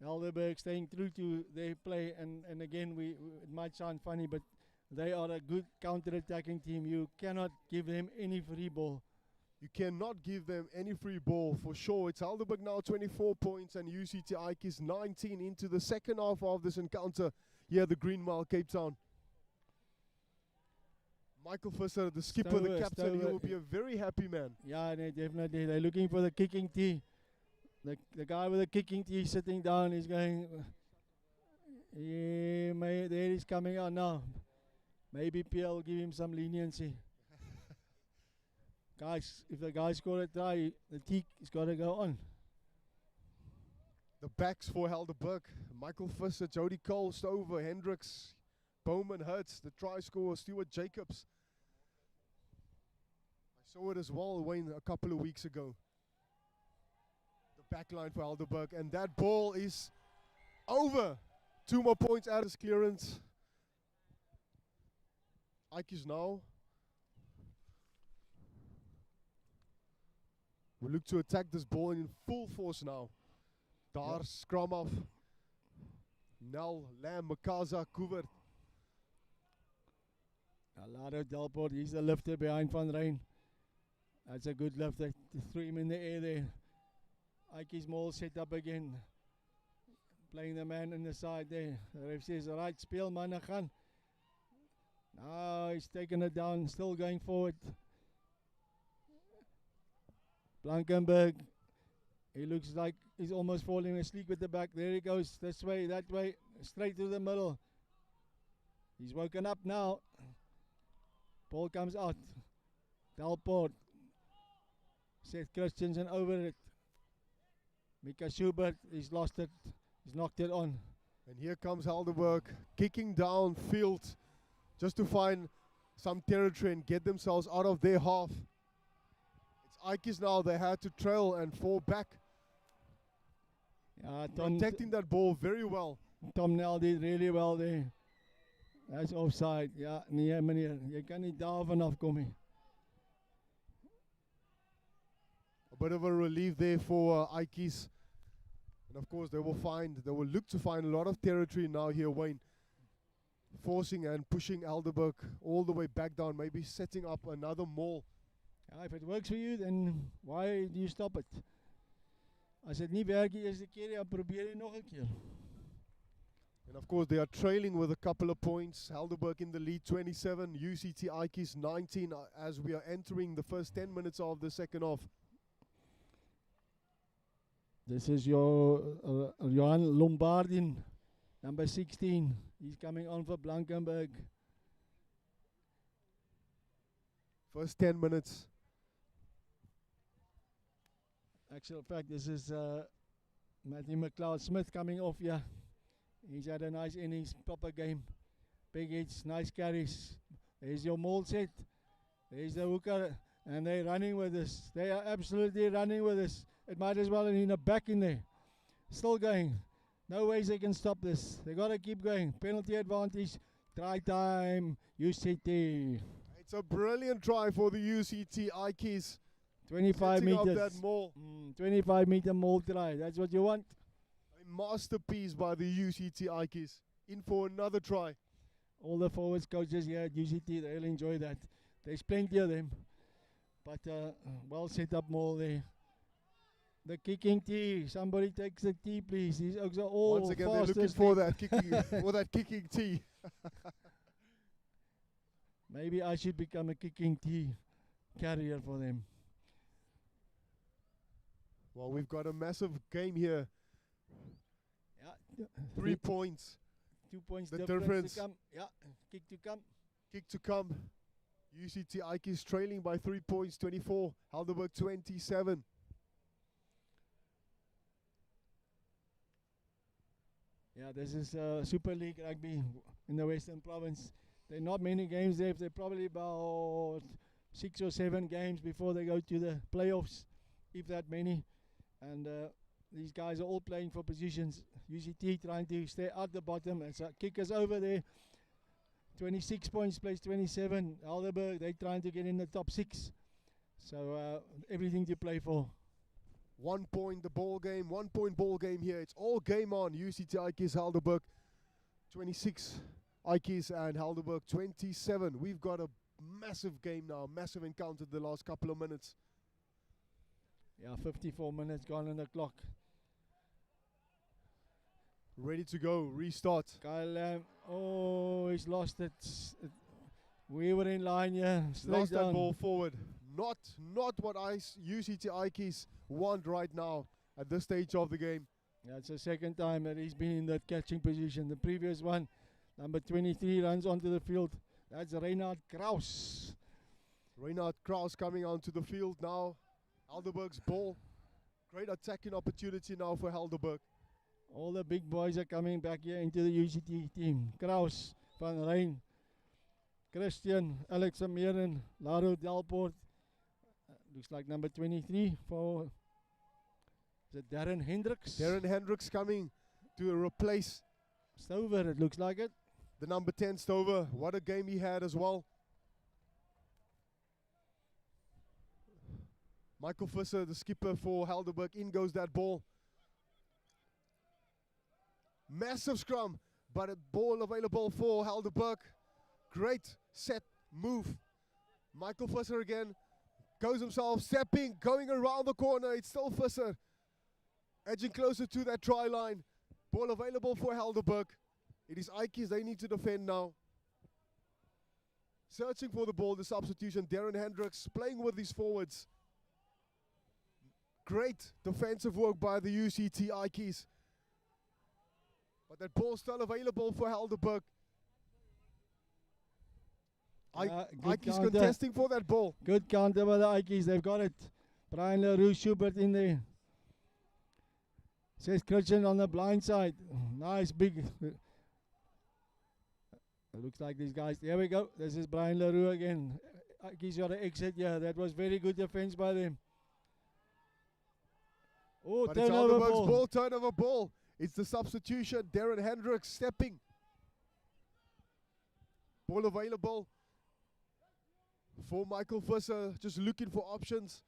[SPEAKER 2] Helderberg staying true to their play, and again, it might sound funny, but They are a good counter-attacking team. You cannot give them any free ball.
[SPEAKER 1] You cannot give them any free ball for sure. It's Helderberg now 24 points and UCT Ikeys 19 into the second half of this encounter here at the Green Mile, Cape Town. Michael Visser, the skipper, the captain, he will be a very happy man.
[SPEAKER 2] Yeah, definitely. They're looking for the kicking tee. The guy with the kicking tee sitting down is going, yeah, there he's coming out now. Maybe Pierre will give him some leniency. Guys, if the guy scored a try, the tee has got to go on.
[SPEAKER 1] The backs for Helderberg: Michael Visser, Jody Cole, Stover, Hendricks, Bowman, Hertz, the try scorer, Stuart Jacobs. I saw it as well, Wayne, a couple of weeks ago. The back line for Helderberg, and that ball is over. 2 more points out of clearance. Ikeys now we look to attack this ball in full force now. Dar, scrum off. Nel, Lam, Makaza, Koevert.
[SPEAKER 2] Alado Delport, he's the lifter behind Van Rijn. That's a good lift. They threw him in the air there. Ikeys Mall set up again. Playing the man in the side there. The ref says, right, speel man, gaan. Now he's taking it down, still going forward. Blankenberg, he looks like he's almost falling asleep with the back. There he goes, this way, that way, straight through the middle. He's woken up now. Ball comes out. Delport. Seth Christensen over it. Mika Schubert, he's lost it. He's knocked it on.
[SPEAKER 1] And here comes Helderberg, kicking downfield just to find some territory and get themselves out of their half. It's Ikeys now, they had to trail and fall back. Protecting that ball very well.
[SPEAKER 2] Tom Nel did really well there. That's offside. Ja, nee meneer, jy kan nie daar vanaf kom nie.
[SPEAKER 1] A bit of a relief there for Ikeys. And of course they will look to find a lot of territory now here, Wayne. Forcing and pushing Helderberg all the way back down, maybe setting up another maul.
[SPEAKER 2] If it works for you, then why do you stop it? As dit nie werk die eerste keer, dan probeer jy nog 'n keer.
[SPEAKER 1] And of course they are trailing with a couple of points. Helderberg in the lead 27, UCT Ikeys 19 as we are entering the first 10 minutes of the second half.
[SPEAKER 2] This is your Johan Lombardin, number 16. He's coming on for Blankenberg.
[SPEAKER 1] First 10 minutes.
[SPEAKER 2] Actual fact, this is Matthew McLeod-Smith coming off here. He's had a nice innings, proper game. Big hits, nice carries. There's your maul set. There's the hooker. And they're running with this. They are absolutely running with this. It might as well be in the back in there. Still going. No ways they can stop this. They got to keep going. Penalty advantage. Try time. UCT.
[SPEAKER 1] It's a brilliant try for the UCT Ikeys.
[SPEAKER 2] 25
[SPEAKER 1] meters.
[SPEAKER 2] meters.
[SPEAKER 1] That maul.
[SPEAKER 2] 25 meter maul try. That's what you want.
[SPEAKER 1] A masterpiece by the UCT Ikeys. In for another try.
[SPEAKER 2] All the forwards coaches here at UCT, they'll enjoy that. There's plenty of them. But well set up maul there. The kicking tee. Somebody takes the tee, please. These oaks are all
[SPEAKER 1] once again they're looking for that kicking tee.
[SPEAKER 2] Maybe I should become a kicking tee carrier for them.
[SPEAKER 1] Well, we've got a massive game here.
[SPEAKER 2] Yeah.
[SPEAKER 1] 3 points.
[SPEAKER 2] 2 points
[SPEAKER 1] The
[SPEAKER 2] difference
[SPEAKER 1] difference.
[SPEAKER 2] to come. Yeah, kick to come.
[SPEAKER 1] Kick to come. UCT Ikeys trailing by 3 points, 24. Helderberg 27.
[SPEAKER 2] Yeah, this is Super League rugby in the Western Province. There are not many games there. They're probably about 6 or 7 games before they go to the playoffs, if that many. And these guys are all playing for positions. UCT trying to stay at the bottom. And so kickers over there. 26 points, plays 27. Helderberg, they're trying to get in the top 6. So everything to play for.
[SPEAKER 1] 1 point the ball game, 1 point ball game here. It's all game on. UCT Ikeys Helderberg 26 Ikeys and Helderberg 27. We've got a massive game now, massive encounter the last couple of minutes.
[SPEAKER 2] Yeah, 54 minutes gone on the clock.
[SPEAKER 1] Ready to go, restart.
[SPEAKER 2] Kyle Lamb, oh, he's lost it. We were in line, yeah.
[SPEAKER 1] Lost that ball forward. Not what UCT Ikeys want right now at this stage of the game.
[SPEAKER 2] Yeah, it's the second time that he's been in that catching position. The previous one, number 23, runs onto the field. That's Reinhard Kraus.
[SPEAKER 1] Reinhard Kraus coming onto the field now. Helderberg's ball. Great attacking opportunity now for Helderberg.
[SPEAKER 2] All the big boys are coming back here into the UCT team. Kraus, Van Rijn, Christian, Alex Ameren, Laro Delport. Looks like number 23 for, is it Darren Hendricks?
[SPEAKER 1] Darren Hendricks coming to replace
[SPEAKER 2] Stover, it looks like it.
[SPEAKER 1] the number 10 Stover. What a game he had as well. Michael Visser, the skipper for Helderberg. In goes that ball. Massive scrum, but a ball available for Helderberg. Great set move. Michael Visser again goes himself, stepping, going around the corner. It's still Visser, edging closer to that try line. Ball available for Helderberg. It is Ikeys, they need to defend now. Searching for the ball, the substitution. Darren Hendricks playing with his forwards. Great defensive work by the UCT Ikeys. But that ball still available for Helderberg. Ikeys contesting for that ball.
[SPEAKER 2] Good counter by the Ikeys, they've got it. Brian LaRue, Schubert in there. Says Christian on the blind side. Nice big. It looks like these guys. There we go. This is Brian LaRue again. Ikeys got an exit. Yeah, that was very good defense by them. Oh,
[SPEAKER 1] but it's
[SPEAKER 2] turnover
[SPEAKER 1] Helderberg's ball, turnover ball. It's the substitution. Darren Hendricks stepping. Ball available for Michael Visser, just looking for options.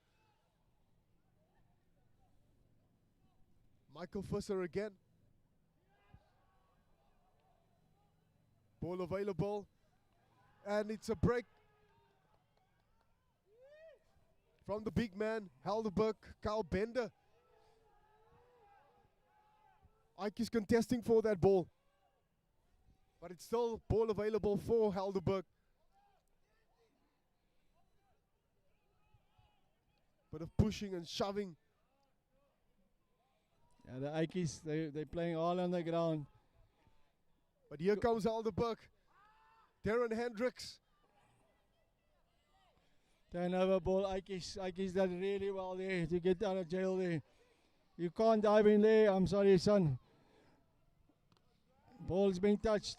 [SPEAKER 1] Michael Visser again. Ball available. And it's a break from the big man, Helderberg, Kyle Bender. Ikeys contesting for that ball. But it's still ball available for Helderberg. Bit of pushing and shoving.
[SPEAKER 2] Yeah, the Ikeys, they're playing all on the ground.
[SPEAKER 1] But here comes Helderberg. Darren Hendricks.
[SPEAKER 2] Turnover ball, Ikeys done really well there to get out of jail there. You can't dive in there, I'm sorry son. Ball's being touched.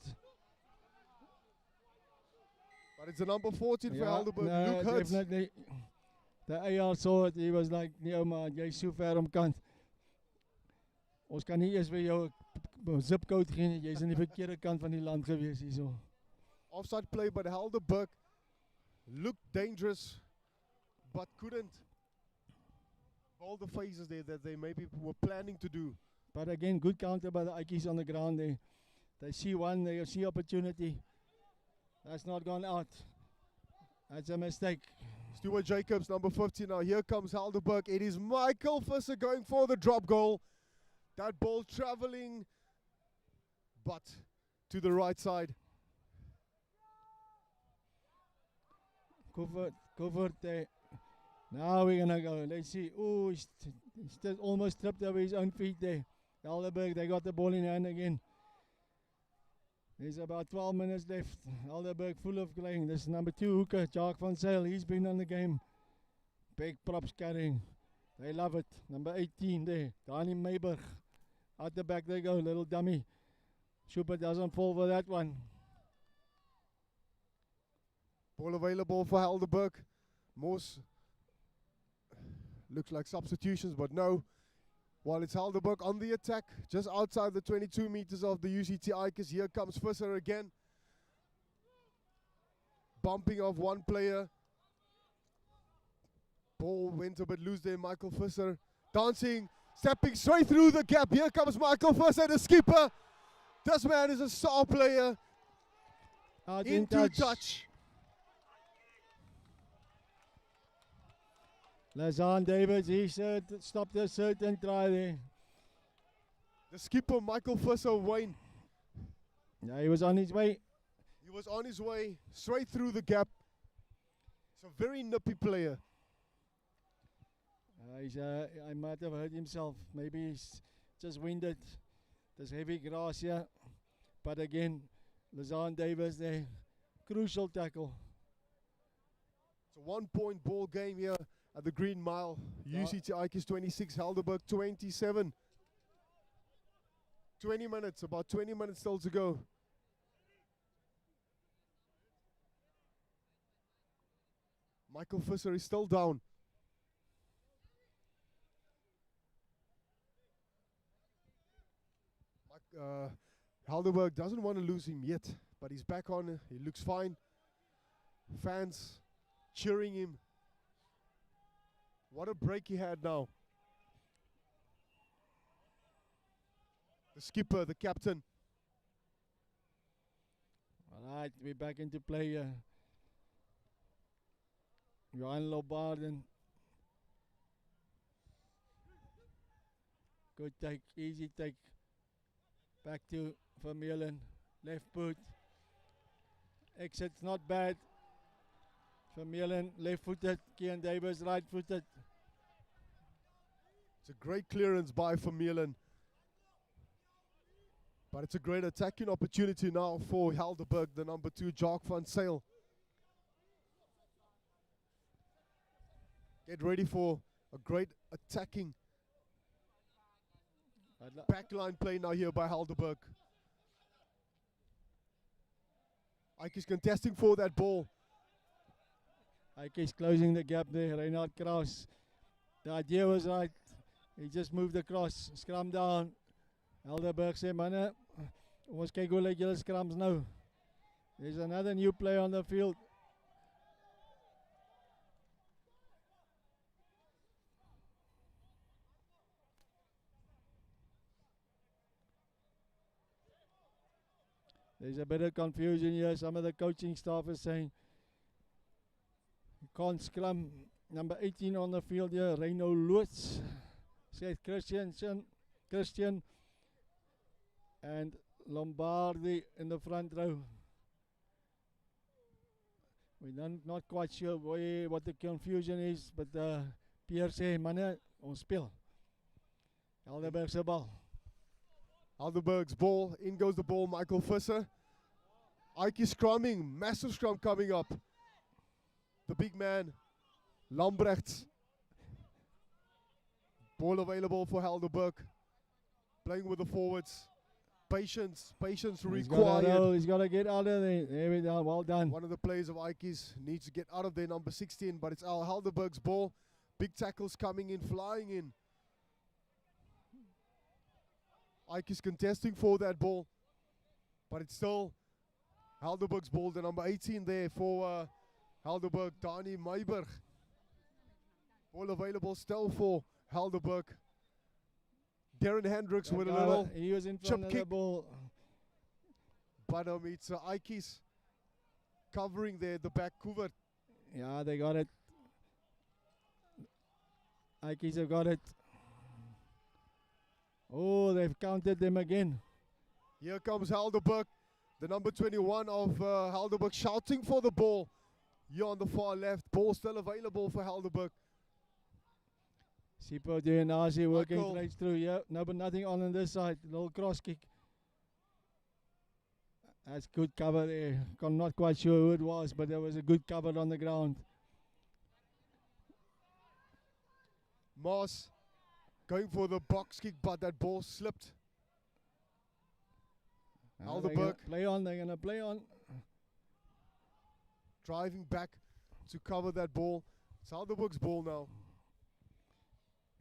[SPEAKER 1] But it's a number 14 for Helderberg.
[SPEAKER 2] No,
[SPEAKER 1] Luke Hurts.
[SPEAKER 2] definitely. The AR saw it, he was like, nee maar, jy's so ver om kant. Ons kan nie eers vir jou 'n zipcode gee nie, jy's aan die verkeerde kant van die land gewees hierso.
[SPEAKER 1] Offside play, but Helderberg looked dangerous, but couldn't all the phases there that they maybe were planning to do.
[SPEAKER 2] But again, good counter by the Ikeys on the ground there. They see one, they see opportunity. That's not gone out. That's a mistake.
[SPEAKER 1] Stuart Jacobs, number 15 now. Here comes Helderberg. It is Michael Visser going for the drop goal. That ball traveling, but to the right side.
[SPEAKER 2] Covered there. Now we're gonna go. Let's see. Oh, he's just almost tripped over his own feet there. Helderberg, they got the ball in hand again. There's about 12 minutes left. Helderberg full of playing. This is number 2 hooker, Jacques van Zyl. He's been on the game. Big props carrying. They love it. Number 18 there. Danny Mayberg. Out the back they go. Little dummy. Schubert doesn't fall for that one.
[SPEAKER 1] Ball available for Helderberg. Morse looks like substitutions, but no. While it's Helderberg on the attack, just outside the 22 meters of the UCT Ikeys. Here comes Visser again. Bumping off one player. Ball went a bit loose there, Michael Visser. Dancing, stepping straight through the gap. Here comes Michael Visser, the skipper. This man is a star player.
[SPEAKER 2] Out in
[SPEAKER 1] Into
[SPEAKER 2] touch.
[SPEAKER 1] touch.
[SPEAKER 2] Lazan Davids, he stopped a certain try there.
[SPEAKER 1] The skipper, Michael Visser, Wayne,
[SPEAKER 2] Yeah, he was on his way.
[SPEAKER 1] he was on his way straight through the gap. He's a very nippy player.
[SPEAKER 2] I might have hurt himself. Maybe he's just winded. There's heavy grass here. But again, Lazan Davis there. Crucial tackle.
[SPEAKER 1] It's a 1 point ball game here at the Green Mile. UCT Ikeys 26, Helderberg 27. 20 minutes, about 20 minutes still to go. Michael Visser is still down. Helderberg doesn't want to lose him yet, but he's back on. He looks fine. Fans cheering him. What a break he had now. The skipper, the captain.
[SPEAKER 2] All right, we're back into play here. Johan Lobarden. Good take, easy take. Back to Vermeulen. Left boot. Exit's not bad. Vermeulen left footed. Kian Davis right footed.
[SPEAKER 1] It's a great clearance by Vermeulen. But it's a great attacking opportunity now for Helderberg, the number 2, Jacques van Zyl. Get ready for a great attacking backline play now here by Helderberg. Ikeys contesting for that ball.
[SPEAKER 2] Ikeys closing the gap there. Reinhard Kraus. The idea was right. He just moved across. Scrum down. Helderberg sê manne, ons kyk hoe lyk julle scrums nou. There's another new player on the field. There's a bit of confusion here. Some of the coaching staff is saying you can't scrum. Number 18 on the field here, Reino Loots. Says Christian and Lombardi in the front row. We're not quite sure what the confusion is, but Pierre sê manne, ons speel. Helderberg se bal.
[SPEAKER 1] Helderberg's ball, in goes the ball, Michael Visser. Ike scrumming, massive scrum coming up. The big man, Lambrecht. Ball available for Helderberg. Playing with the forwards. Patience required.
[SPEAKER 2] He's got to get out of there. There we go, well done.
[SPEAKER 1] One of the players of Ikeys needs to get out of there, number 16, but it's Al Helderberg's ball. Big tackles coming in, flying in. Ikeys contesting for that ball, but it's still Helderberg's ball. The number 18 there for Helderberg, Dani Meiberg. Ball available still for Helderberg. Darren Hendricks with a little
[SPEAKER 2] he was in front of the ball.
[SPEAKER 1] But it's Ikeys covering there, the back cover.
[SPEAKER 2] Yeah, they got it. Ikeys have got it. Oh, they've counted them again.
[SPEAKER 1] Here comes Helderberg, the number 21 of Helderberg, shouting for the ball. Here on the far left, ball still available for Helderberg.
[SPEAKER 2] Sipo Dionasi working right through. Yeah, no, but nothing on this side. Little cross kick. That's good cover there. I'm not quite sure who it was, but there was a good cover on the ground.
[SPEAKER 1] Moss going for the box kick, but that ball slipped. Helderberg
[SPEAKER 2] They're going to play on.
[SPEAKER 1] Driving back to cover that ball. It's Helderberg's ball now.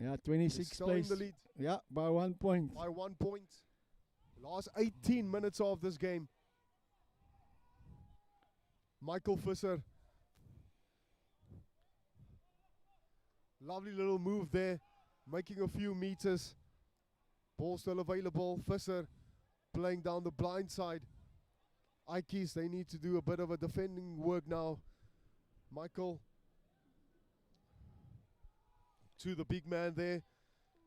[SPEAKER 2] Yeah, 26th
[SPEAKER 1] still
[SPEAKER 2] place.
[SPEAKER 1] in the lead.
[SPEAKER 2] Yeah, by 1 point.
[SPEAKER 1] By 1 point. Last 18 minutes of this game. Michael Visser. Lovely little move there. Making a few meters. Ball still available. Visser playing down the blind side. Ikeys, they need to do a bit of a defending work now. Michael to the big man there.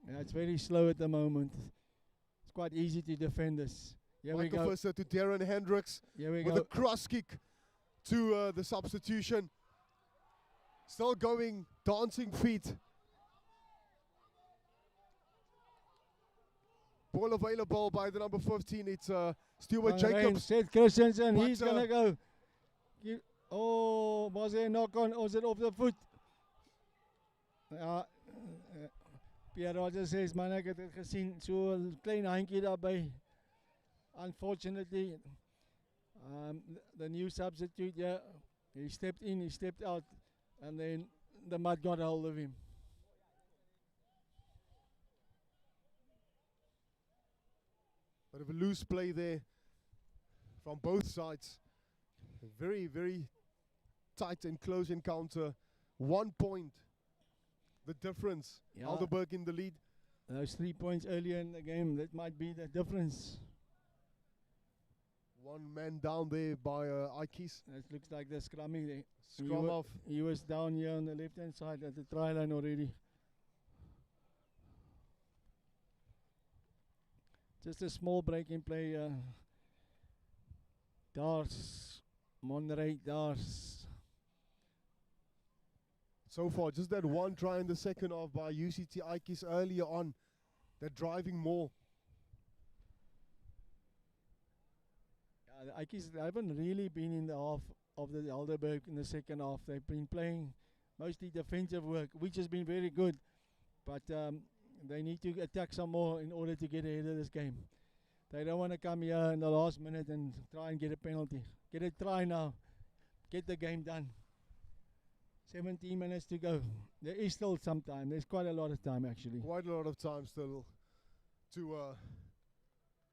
[SPEAKER 2] Yeah, it's very slow at the moment. It's quite easy to defend this. Here we
[SPEAKER 1] Michael
[SPEAKER 2] go.
[SPEAKER 1] Visser to Darren Hendricks
[SPEAKER 2] Here we
[SPEAKER 1] with
[SPEAKER 2] go.
[SPEAKER 1] a cross kick to the substitution. Still going, dancing feet. Ball available by the number 15. It's Stuart Jacobs.
[SPEAKER 2] Seth Christensen, he's
[SPEAKER 1] But,
[SPEAKER 2] going to go. Oh, was there a knock on? Was it off the foot? Pierre Rogers says, man, ek het dit gesien. So 'n klein handjie daarbij. Unfortunately, the new substitute, yeah, he stepped in, he stepped out, and then the mud got a hold of him.
[SPEAKER 1] Bit of a loose play there from both sides. A very, very tight and close encounter. 1 point. The difference.
[SPEAKER 2] Yeah.
[SPEAKER 1] Helderberg in the lead.
[SPEAKER 2] Those 3 points earlier in the game, that might be the difference.
[SPEAKER 1] One man down there by Ikeys.
[SPEAKER 2] It looks like the scrumming there.
[SPEAKER 1] Scrum off.
[SPEAKER 2] He was down here on the left-hand side at the try line already. Just a small break in play. Dars, Monterey, Dars.
[SPEAKER 1] So far, just that one try in the second half by UCT Ikeys earlier on. They're driving more.
[SPEAKER 2] The Ikeys haven't really been in the half of the Helderberg in the second half. They've been playing mostly defensive work, which has been very good. But they need to attack some more in order to get ahead of this game. They don't want to come here in the last minute and try and get a penalty. Get a try now. Get the game done. 17 minutes to go. There is still some time. There's quite a lot of time, actually.
[SPEAKER 1] Quite a lot of time still to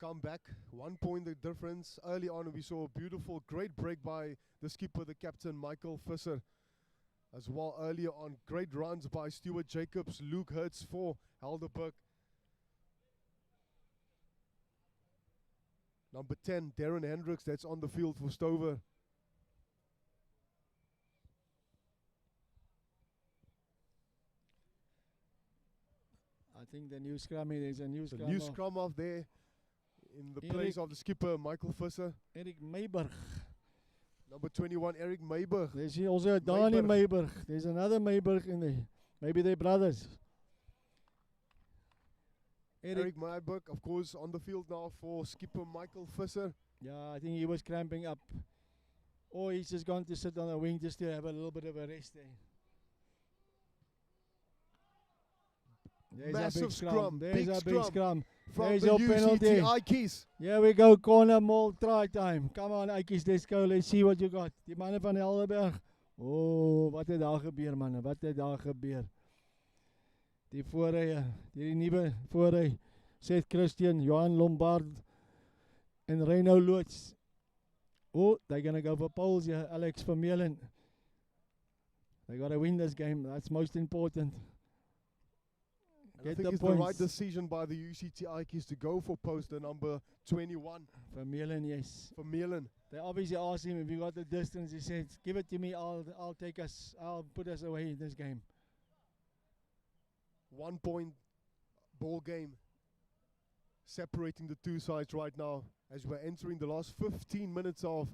[SPEAKER 1] come back. 1 point the difference. Early on, we saw a beautiful, great break by the skipper, the captain, Michael Visser. As well, earlier on, great runs by Stuart Jacobs, Luke Hertz for Helderberg. Number 10, Darren Hendricks, that's on the field for Stover.
[SPEAKER 2] I think the new scrum, there's a new
[SPEAKER 1] The
[SPEAKER 2] scrum.
[SPEAKER 1] new scrum off there in the place of the skipper, Michael Visser.
[SPEAKER 2] Eric Mayberg.
[SPEAKER 1] Number 21, Eric Mayberg.
[SPEAKER 2] There's also a Donnie Mayberg. There's another Mayberg in there. Maybe they're brothers.
[SPEAKER 1] Eric Mayberg, of course, on the field now for skipper Michael Visser.
[SPEAKER 2] Yeah, I think he was cramping up. Or he's just gone to sit on the wing just to have a little bit of a rest there. There's
[SPEAKER 1] Massive
[SPEAKER 2] a big scrum. There's
[SPEAKER 1] big
[SPEAKER 2] a big scrum.
[SPEAKER 1] From
[SPEAKER 2] There's
[SPEAKER 1] the
[SPEAKER 2] your
[SPEAKER 1] UCT
[SPEAKER 2] penalty.
[SPEAKER 1] Ikeys.
[SPEAKER 2] Here we go, corner maul, try time. Come on, Ikeys, let's go. Let's see what you got. Die manne van Helderberg. Oh, wat het daar gebeur, manne? Wat het daar gebeur? Die voorrye, die nuwe voorry. Seth Christian, Johan Lombard en Reno Loots. Oh, they're going to go for poles here. Alex Vermeulen. They got to win this game. That's most important.
[SPEAKER 1] And I think it's the right decision by the UCT Ikeys to go for poster number 21.
[SPEAKER 2] Vermeulen, yes.
[SPEAKER 1] Vermeulen.
[SPEAKER 2] They obviously asked him if he got the distance. He said, give it to me, I'll take us, I'll put us away in this game.
[SPEAKER 1] 1 point ball game separating the two sides right now as we're entering the last 15 minutes of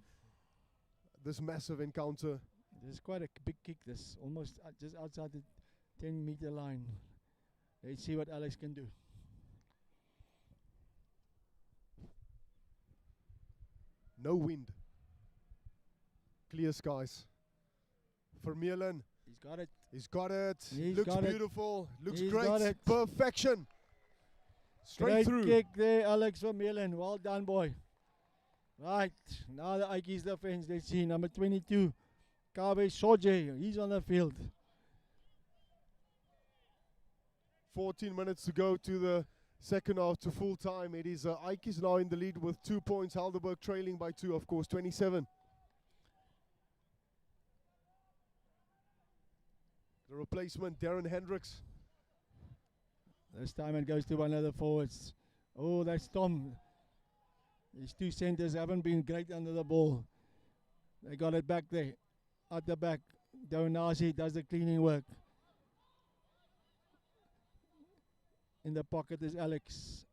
[SPEAKER 1] this massive encounter.
[SPEAKER 2] This is quite a big kick, this, almost just outside the 10-meter line. Let's see what Alex can do.
[SPEAKER 1] No wind. Clear skies. Vermeulen.
[SPEAKER 2] He's got it.
[SPEAKER 1] He's got it.
[SPEAKER 2] He's
[SPEAKER 1] Looks
[SPEAKER 2] got it.
[SPEAKER 1] beautiful. Looks
[SPEAKER 2] He's
[SPEAKER 1] great.
[SPEAKER 2] got it.
[SPEAKER 1] Perfection. Straight
[SPEAKER 2] Great
[SPEAKER 1] through.
[SPEAKER 2] kick there, Alex Vermeulen. Well done, boy. Right, now the Ikeys defense, let's see. Number 22, Kabe Soje. He's on the field.
[SPEAKER 1] 14 minutes to go to the second half to full time. It is Ikeys now in the lead with 2 points. Helderberg trailing by 2, of course, 27. The replacement, Darren Hendricks.
[SPEAKER 2] This time it goes to one of the forwards. Oh, that's Tom. His two centers haven't been great under the ball. They got it back there. At the back, Donasi does the cleaning work. In the pocket is Alex.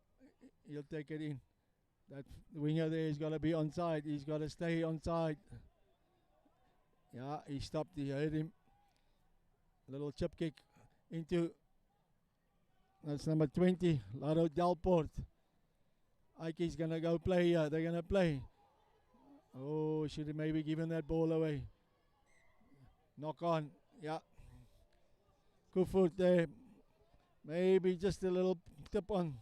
[SPEAKER 2] He'll take it in. That winger there has got to be onside. He's got to stay onside. Yeah, he stopped. He heard him. Little chip kick into. That's number 20, Lado Delport. Ikeys going to go play here. They're going to play. Oh, should have maybe given that ball away. Knock on. Yeah. Good foot there. Maybe just a little tip on.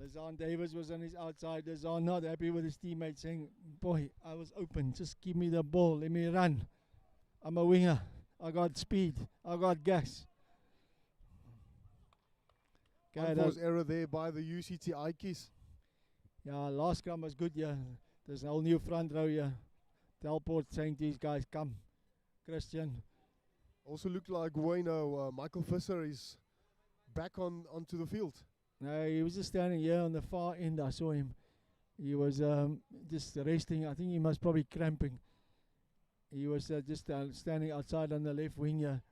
[SPEAKER 2] Lazan Davis was on his outside. Lazan not happy with his teammates, saying, boy, I was open. Just give me the ball. Let me run. I'm a winger. I got speed. I got gas.
[SPEAKER 1] Unforced error there by the UCT Ikeys.
[SPEAKER 2] Yeah, last scrum was good, yeah. There's a whole new front row here. Delport saying to these guys, come. Christian.
[SPEAKER 1] Also looked like Michael Visser is back onto the field.
[SPEAKER 2] No, he was just standing here on the far end. I saw him. He was just resting. I think he was probably cramping. He was just standing outside on the left wing here.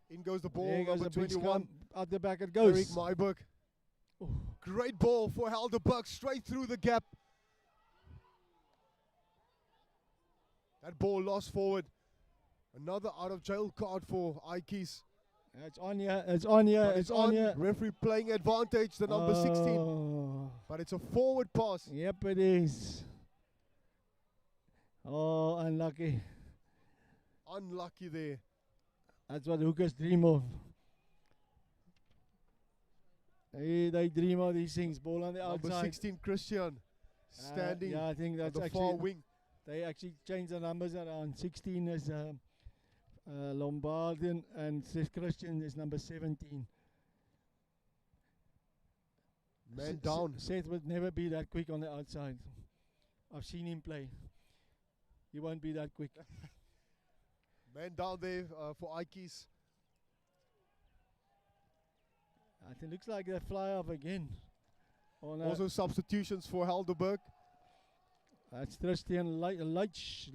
[SPEAKER 1] In goes the ball,
[SPEAKER 2] there goes
[SPEAKER 1] number
[SPEAKER 2] a big
[SPEAKER 1] 21.
[SPEAKER 2] scrum. Out the back it goes.
[SPEAKER 1] Eric Myburg.
[SPEAKER 2] Oh.
[SPEAKER 1] Great ball for Helderberg, straight through the gap. That ball lost forward. Another out of jail card for Ikeys.
[SPEAKER 2] It's on here, it's on here,
[SPEAKER 1] But
[SPEAKER 2] it's on here.
[SPEAKER 1] Referee playing advantage, the number 16. But it's a forward pass.
[SPEAKER 2] Yep, it is. Oh, unlucky.
[SPEAKER 1] Unlucky there.
[SPEAKER 2] That's what hookers dream of. They dream of these things. Ball on the
[SPEAKER 1] Number
[SPEAKER 2] outside.
[SPEAKER 1] 16, Christian, standing
[SPEAKER 2] Yeah, I think
[SPEAKER 1] on
[SPEAKER 2] that's
[SPEAKER 1] the
[SPEAKER 2] actually
[SPEAKER 1] far wing.
[SPEAKER 2] they actually changed the numbers around. 16 is Lombardian and Christian is number 17.
[SPEAKER 1] Man down.
[SPEAKER 2] Seth would never be that quick on the outside. I've seen him play. He won't be that quick.
[SPEAKER 1] Man down there for Ikeys.
[SPEAKER 2] It looks like they fly off again. Oh, no.
[SPEAKER 1] Also substitutions for Helderberg.
[SPEAKER 2] That's Tristan Leach.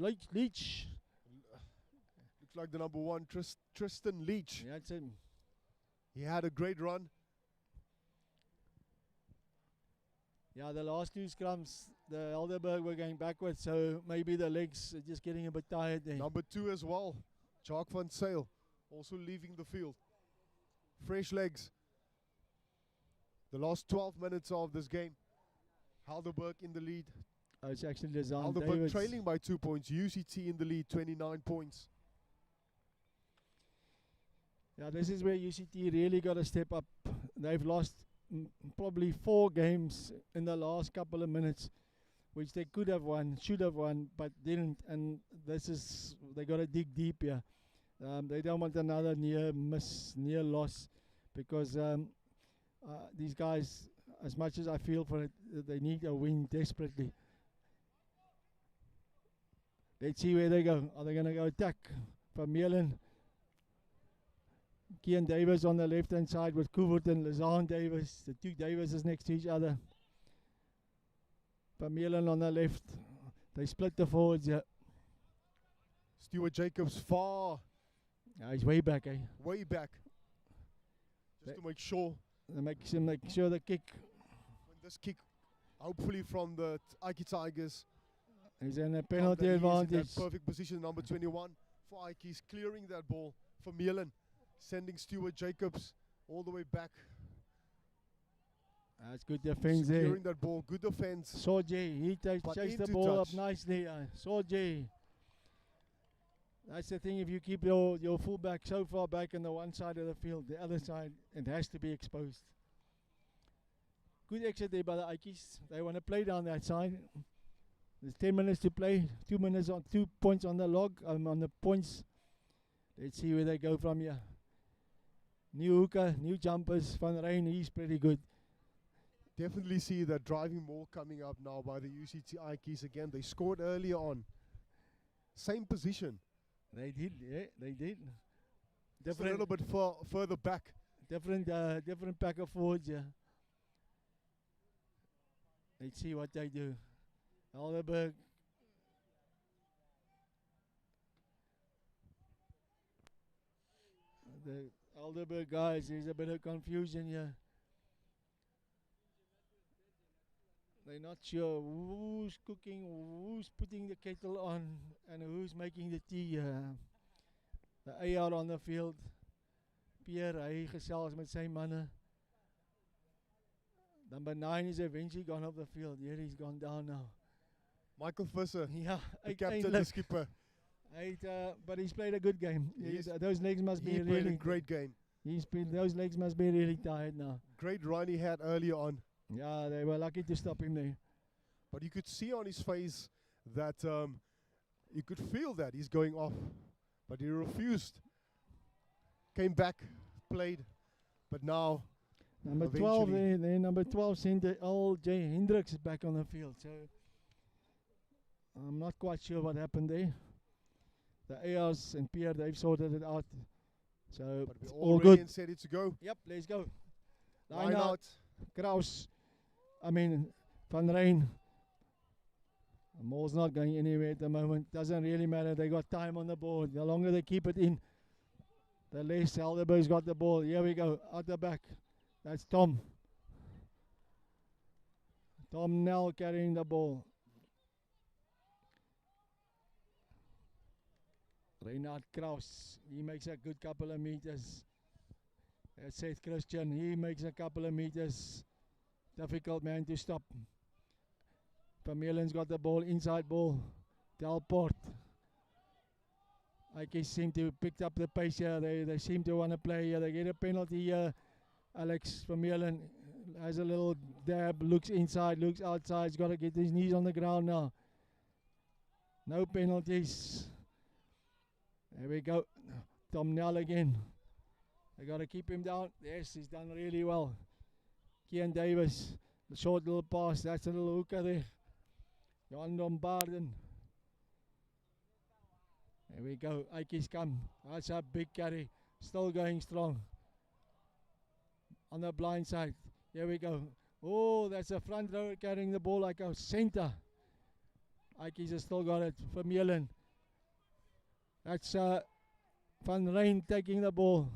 [SPEAKER 1] Looks like the number 1, Tristan Leach.
[SPEAKER 2] Yeah, that's him.
[SPEAKER 1] He had a great run.
[SPEAKER 2] Yeah, the last two scrums, the Helderberg were going backwards, so maybe the legs are just getting a bit tired there.
[SPEAKER 1] Number 2 as well, Jacques van Sale, also leaving the field. Fresh legs. The last 12 minutes of this game. Helderberg in the lead.
[SPEAKER 2] Oh, it's actually Lazan
[SPEAKER 1] Helderberg
[SPEAKER 2] Davis.
[SPEAKER 1] trailing by 2 points. UCT in the lead, 29 points.
[SPEAKER 2] Yeah, this is where UCT really got to step up. They've lost probably 4 games in the last couple of minutes, which they could have won, should have won, but didn't. And this is, they got to dig deep here. They don't want another near loss, because these guys, as much as I feel for it, they need a win desperately. Let's see where they go. Are they going to go attack? Van Meulen. Kian Davis on the left-hand side with Kuvert and Lazan Davis. The two Davises next to each other. Van Meulen on the left. They split the forwards here.
[SPEAKER 1] Stuart Jacobs far.
[SPEAKER 2] He's way back, eh?
[SPEAKER 1] Way back. Just to make sure.
[SPEAKER 2] Make sure the kick.
[SPEAKER 1] When this kick, hopefully from the Ikeys Tigers.
[SPEAKER 2] He's in a penalty
[SPEAKER 1] In
[SPEAKER 2] advantage.
[SPEAKER 1] that perfect position, number 21 for Ikeys, clearing that ball for Meulen, sending Stuart Jacobs all the way back.
[SPEAKER 2] That's good defense there.
[SPEAKER 1] Securing that ball, good defense.
[SPEAKER 2] Sorje, he chased the
[SPEAKER 1] into
[SPEAKER 2] ball
[SPEAKER 1] touch.
[SPEAKER 2] up nicely. Sorje. That's the thing, if you keep your fullback so far back on the one side of the field, the other side, it has to be exposed. Good exit there by the Ikeys. They want to play down that side. There's 10 minutes to play. 2 minutes on 2 points on the log, on the points. Let's see where they go from here. New hooker, new jumpers. Van Rijn, he's pretty good.
[SPEAKER 1] Definitely see that driving more coming up now by the UCT Ikeys again. They scored earlier on. Same position.
[SPEAKER 2] They did, yeah, they did.
[SPEAKER 1] Just a little bit further back.
[SPEAKER 2] Different pack of forwards, yeah. Let's see what they do. Helderberg. The Helderberg guys, there's a bit of confusion here. They're not sure who's cooking, who's putting the kettle on, and who's making the tea. The AR on the field. Pierre, hy gesels met sy manne. Number 9 is eventually gone off the field. Here he's gone down now.
[SPEAKER 1] Michael Visser,
[SPEAKER 2] Yeah,
[SPEAKER 1] the captain, the skipper.
[SPEAKER 2] But he's played a good game. Those legs must be
[SPEAKER 1] He played
[SPEAKER 2] really
[SPEAKER 1] a great game.
[SPEAKER 2] those legs must be really tired now.
[SPEAKER 1] Great run he had earlier on.
[SPEAKER 2] Yeah, they were lucky to stop him there.
[SPEAKER 1] But you could see on his face that you could feel that he's going off. But he refused. Came back, played. But now,
[SPEAKER 2] Number 12 there, number 12 center L.J. Hendricks is back on the field. So I'm not quite sure what happened there. The ARs and Pierre, they've sorted it out. So
[SPEAKER 1] but we're
[SPEAKER 2] all
[SPEAKER 1] all
[SPEAKER 2] good.
[SPEAKER 1] ready and set it to go.
[SPEAKER 2] Yep, let's go.
[SPEAKER 1] Line out.
[SPEAKER 2] Kraus, Van Rijn. The ball's not going anywhere at the moment. Doesn't really matter. They got time on the board. The longer they keep it in, the less Helderberg's got the ball. Here we go, out the back. That's Tom. Tom Nell carrying the ball. Reinhard Kraus, he makes a good couple of meters. Seth Christian, he makes a couple of meters. Difficult man to stop. Vermeulen's got the ball, inside ball. Delport. Ikeys seem to pick up the pace here. They seem to want to play here. They get a penalty here. Alex Vermeulen has a little dab, looks inside, looks outside. He's got to get his knees on the ground now. No penalties. There we go. Tom Nell again. They got to keep him down. Yes, he's done really well. Kian Davis, the short little pass. That's a little hooker there. Jan Dombarden. There we go. Ikeys come. That's a big carry. Still going strong. On the blind side. Here we go. Oh, that's a front rower carrying the ball like a center. Ikeys has still got it. Vermeulen. That's Van Rijn taking the ball.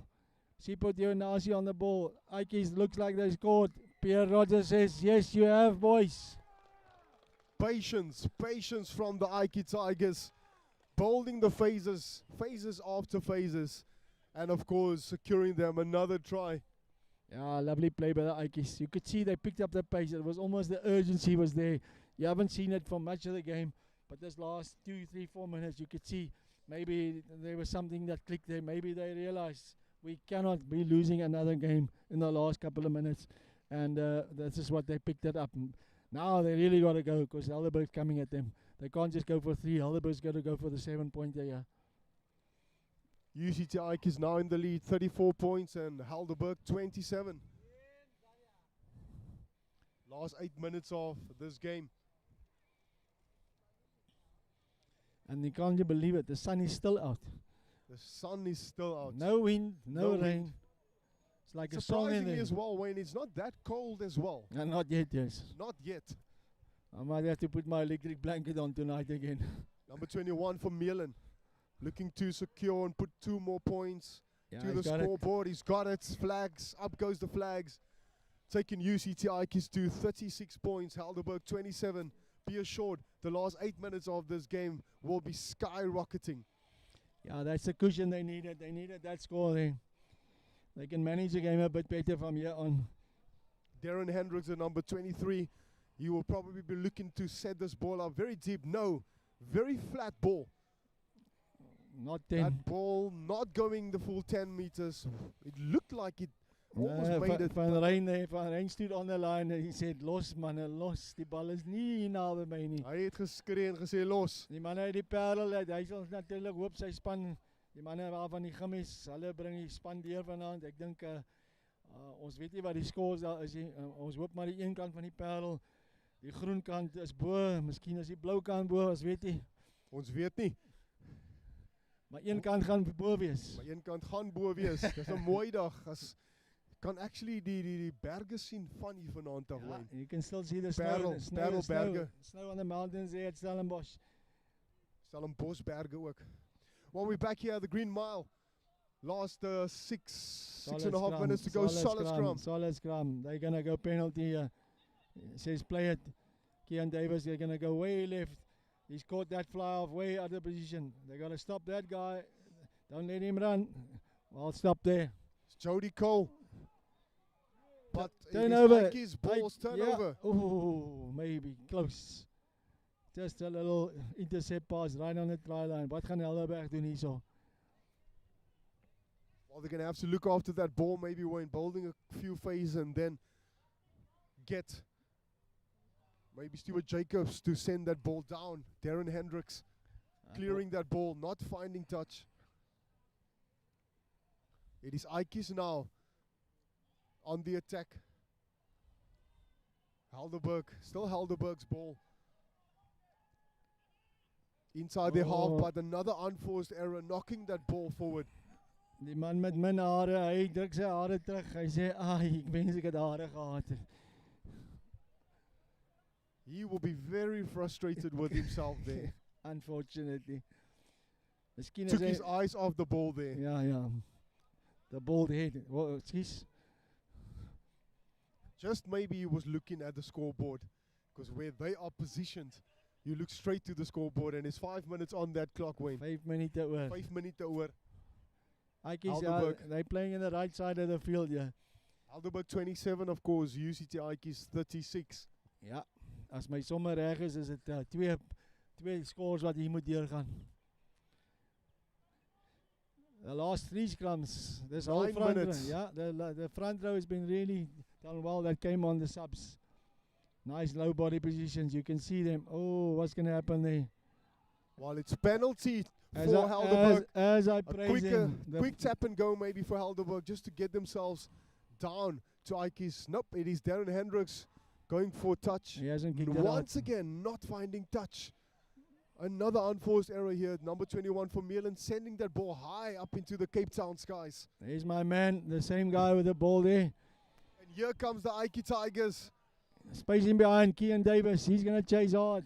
[SPEAKER 2] Sipho Dionasi on the ball. Ikeys looks like they scored. Pierre Rogers says, yes, you have, boys.
[SPEAKER 1] Patience from the Ikeys Tigers. Bowling the phases after phases. And of course, securing them another try.
[SPEAKER 2] Yeah, lovely play by the Ikeys. You could see they picked up the pace. It was almost the urgency was there. You haven't seen it for much of the game. But this last 2, 3, 4 minutes, you could see maybe there was something that clicked there. Maybe they realized we cannot be losing another game in the last couple of minutes. And this is what they picked it up. And now they really got to go because Helderberg's coming at them. They can't just go for 3. Helderberg's got to go for the 7-pointer here.
[SPEAKER 1] UCT Ikeys now in the lead, 34 points, and Helderberg 27. Last 8 minutes of this game.
[SPEAKER 2] And you can't believe it, the sun is still out.
[SPEAKER 1] The sun is still out.
[SPEAKER 2] No wind, no rain.
[SPEAKER 1] wind.
[SPEAKER 2] It's like a song in
[SPEAKER 1] Surprisingly
[SPEAKER 2] there.
[SPEAKER 1] as well, Wayne, it's not that cold as well.
[SPEAKER 2] Not yet, yes.
[SPEAKER 1] Not yet.
[SPEAKER 2] I might have to put my electric blanket on tonight again.
[SPEAKER 1] Number 21 for Mielen. Looking to secure and put 2 more points to the
[SPEAKER 2] he's got it.
[SPEAKER 1] scoreboard. He's got it. Flags. Up goes the flags. Taking UCT Ikeys to 36 points. Helderberg 27. Be assured, the last 8 minutes of this game will be skyrocketing.
[SPEAKER 2] Yeah, that's the cushion they needed. They needed that score there. They can manage the game a bit better from here on.
[SPEAKER 1] Darren Hendricks at number 23. He will probably be looking to set this ball up very deep. No, very flat ball.
[SPEAKER 2] Not 10.
[SPEAKER 1] That ball not going the full 10 meters. It looked like it almost made it.
[SPEAKER 2] Van Rijn stood on the line and he said, los manne, los. Die bal is nie hier naby my nie.
[SPEAKER 1] Hy het geskree en gesê los.
[SPEAKER 2] Die manne uit die Parel, hy sal natuurlik hoop sy span, die manne waarvan die Gimmies, hulle bring die span deur vanaand. Ek dink ons weet nie wat die scores daar is nie. Ons hoop maar die een kant van die Parel, die groen kant is bo, miskien is die blou kant bo, ons weet nie.
[SPEAKER 1] Ons weet nie.
[SPEAKER 2] Maar een kant gaan bo wees.
[SPEAKER 1] Maar een kant gaan bo wees. Dis 'n mooi dag as Kan actually die berge sien van hier vanaand af,
[SPEAKER 2] Yeah,
[SPEAKER 1] Wayne.
[SPEAKER 2] you can still see the
[SPEAKER 1] Parel- Parelberge.
[SPEAKER 2] snow on the mountains there at Stellenbosch.
[SPEAKER 1] Stellenboschberge ook. Well, we're back here at the Green Mile. Last six and a half minutes to go. Solid scrum.
[SPEAKER 2] Solid scrum. They're going to go penalty here. Says play it. Kean Davis, they're going to go way left. He's caught that fly off way out of position. They got to stop that guy. Don't let him run. I'll stop there.
[SPEAKER 1] It's Jody Cole. But
[SPEAKER 2] Turnover.
[SPEAKER 1] Ikeys balls turnover.
[SPEAKER 2] Yeah. Oh, maybe close. Just a little intercept pass right on the try line. Wat gaan Helderberg doen hier so?
[SPEAKER 1] Well, they're going to have to look after that ball, maybe when bowling a few phases and then get maybe Stuart Jacobs to send that ball down. Darren Hendricks clearing that ball, not finding touch. It is Ikeys now on the attack. Helderberg, still Helderberg's ball. Inside their half, but another unforced error, knocking that ball forward.
[SPEAKER 2] Die man met min hare, hy druk sy hare terug. Hy sê, ek wens ek het hare gehad het.
[SPEAKER 1] He will be very frustrated with himself there.
[SPEAKER 2] Unfortunately. Miskien
[SPEAKER 1] Took
[SPEAKER 2] is
[SPEAKER 1] his eyes off the ball there.
[SPEAKER 2] Ja. The bald head. Well, excuse.
[SPEAKER 1] Just maybe he was looking at the scoreboard, because where they are positioned, you look straight to the scoreboard, and it's 5 minutes on that clock, Wayne.
[SPEAKER 2] 5 minute oor.
[SPEAKER 1] 5 minute oor.
[SPEAKER 2] Ikeys,
[SPEAKER 1] Helderberg.
[SPEAKER 2] they're playing in the right side of the field, yeah.
[SPEAKER 1] Helderberg 27, of course. UCT Ikeys 36.
[SPEAKER 2] Ja, as my somme reg is dit twee scores wat hier moet deurgaan. The last 3 scrums, this whole
[SPEAKER 1] 9
[SPEAKER 2] front row,
[SPEAKER 1] minutes.
[SPEAKER 2] yeah, the front row has been really done well. That came on the subs. Nice low body positions. You can see them. Oh, what's going to happen there?
[SPEAKER 1] Well, it's penalty
[SPEAKER 2] As
[SPEAKER 1] for Helderberg.
[SPEAKER 2] as I
[SPEAKER 1] A
[SPEAKER 2] praise him,
[SPEAKER 1] quick tap and go maybe for Helderberg just to get themselves down to Ikeys. Nope, it is Darren Hendricks going for touch.
[SPEAKER 2] he hasn't kicked
[SPEAKER 1] And
[SPEAKER 2] it
[SPEAKER 1] once
[SPEAKER 2] out.
[SPEAKER 1] again, not finding touch. Another unforced error here. Number 21 for Meerland, sending that ball high up into the Cape Town skies.
[SPEAKER 2] There's my man, the same guy with the ball there.
[SPEAKER 1] And here comes the Ike Tigers.
[SPEAKER 2] Spacing behind Kean Davis. He's going to chase hard.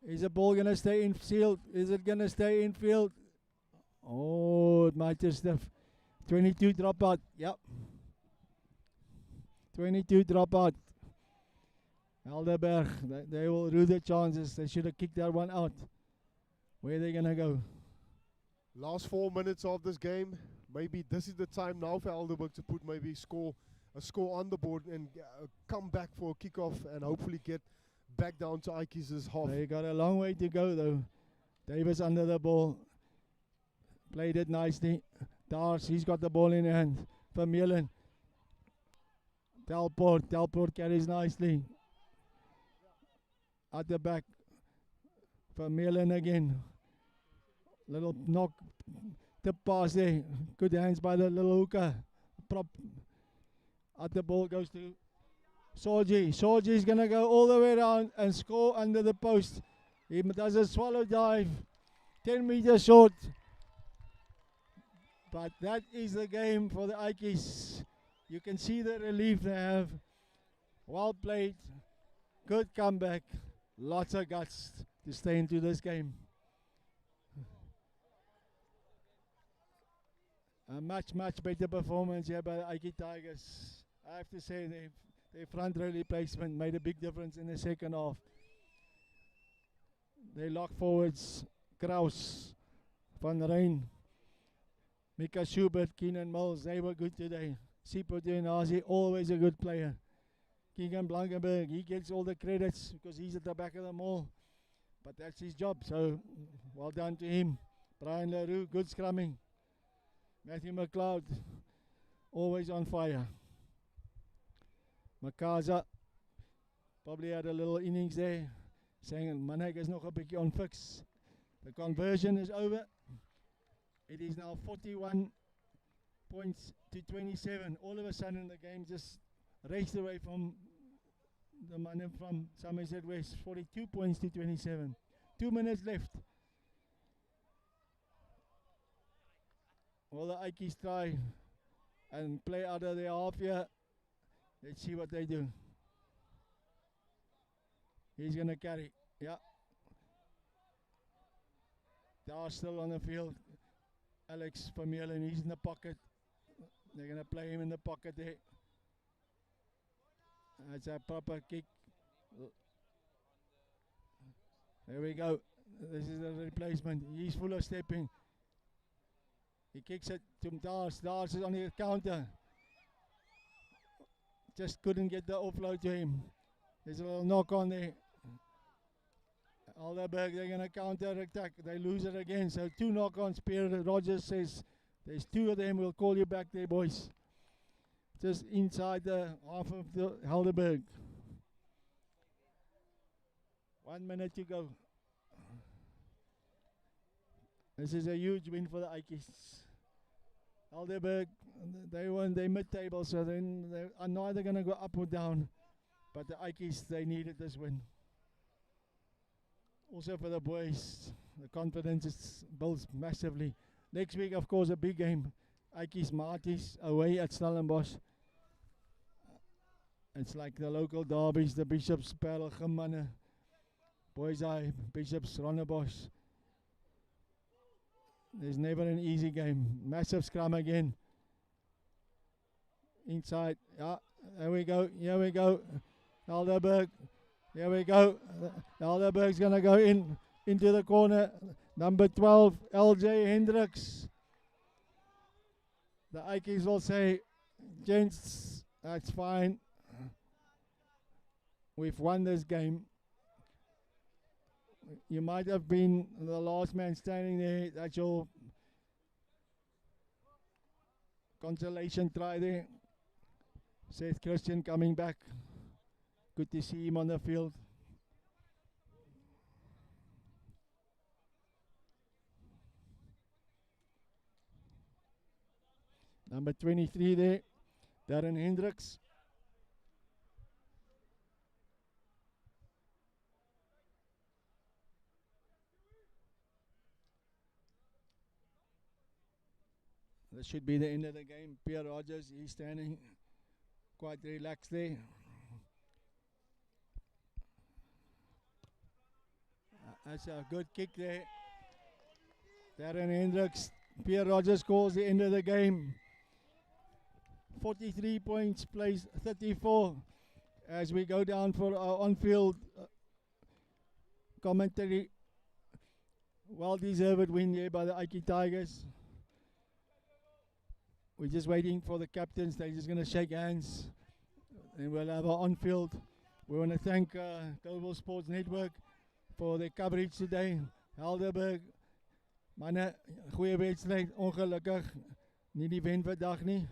[SPEAKER 2] Is the ball going to stay in field? Is it going to stay in field? Oh, it might just have 22 drop out. Yep. 22 drop out. Helderberg, they will rue their chances. They should have kicked that one out. Where are they going to go?
[SPEAKER 1] Last 4 minutes of this game. Maybe this is the time now for Helderberg to put maybe a score on the board and come back for a kickoff and hopefully get back down to Ikeys' half.
[SPEAKER 2] They got a long way to go though. Davis under the ball. Played it nicely. Dars, he's got the ball in hand. Vermeulen. Delport carries nicely. At the back. Vermeulen again. Little knock. Tip pass there. Good hands by the little hooker. Prop. At the ball goes to Sorgi. Sorgi's going to go all the way around and score under the post. He does a swallow dive. 10 meters short. But that is the game for the Ikeys. You can see the relief they have. Well played. Good comeback. Lots of guts to stay into this game. A much better performance here by the Ike Tigers. I have to say their front row replacement made a big difference in the second half. They lock forwards, Kraus, Van Rijn, Mika Schubert, Keenan Mills, they were good today. Sipo Denazi, always a good player. Keegan Blankenberg, he gets all the credits because he's at the back of the mall. But that's his job, so well done to him. Brian LaRue, good scrumming. Matthew McLeod, always on fire. Makaza probably had a little innings there, saying Manek is nog 'n bietjie on fix. The conversion is over. It is now 41 points to 27. All of a sudden the game just raced away from the man from Somerset West. 42 points to 27. 2 minutes left. Will the Ikeys try and play out of their half here. Let's see what they do. He's going to carry. Yeah. They are still on the field. Alex Vermeulen, he's in the pocket. They're going to play him in the pocket there. That's a proper kick. There we go. This is the replacement. He's full of stepping. He kicks it to Dars. Dars is on the counter. Just couldn't get the offload to him. There's a little knock on there. Helderberg, they're going to counter attack. They lose it again. So 2 knock-ons. Pierre Rogers says there's 2 of them. We'll call you back there, boys. Just inside the half of the Helderberg. 1 minute to go. This is a huge win for the Ikeys. Helderberg, they won their mid-table, so then they are neither going to go up or down. But the Ikeys, they needed this win. Also for the boys, the confidence is built massively. Next week, of course, a big game. Ikeys Marties away at Stellenbosch. It's like the local derbies, the Bishops, Pelgrim, and Boys Eye, Bishops, Ronnebosch. There's never an easy game. Massive scrum again. Inside. Yeah, there we go. Here we go. Helderberg. Here we go. Helderberg's going to go into the corner. Number 12, LJ Hendricks. The Ikeys will say, gents, that's fine. We've won this game. You might have been the last man standing there. That's your consolation try there. Seth Christian coming back. Good to see him on the field. Number 23 there, Darren Hendricks. This should be the end of the game. Pierre Rogers, he's standing quite relaxed there. That's a good kick there. Darren Hendricks. Pierre Rogers calls the end of the game. 43 points, plays 34. As we go down for our on-field commentary. Well-deserved win here by the Ike Tigers. We're just waiting for the captains. They're just going to shake hands. And we'll have our on-field. We want to thank Global Sports Network for their coverage today. Helderberg, manne, goeie wedstrijd, ongelukkig. Nie die wen vandag nie.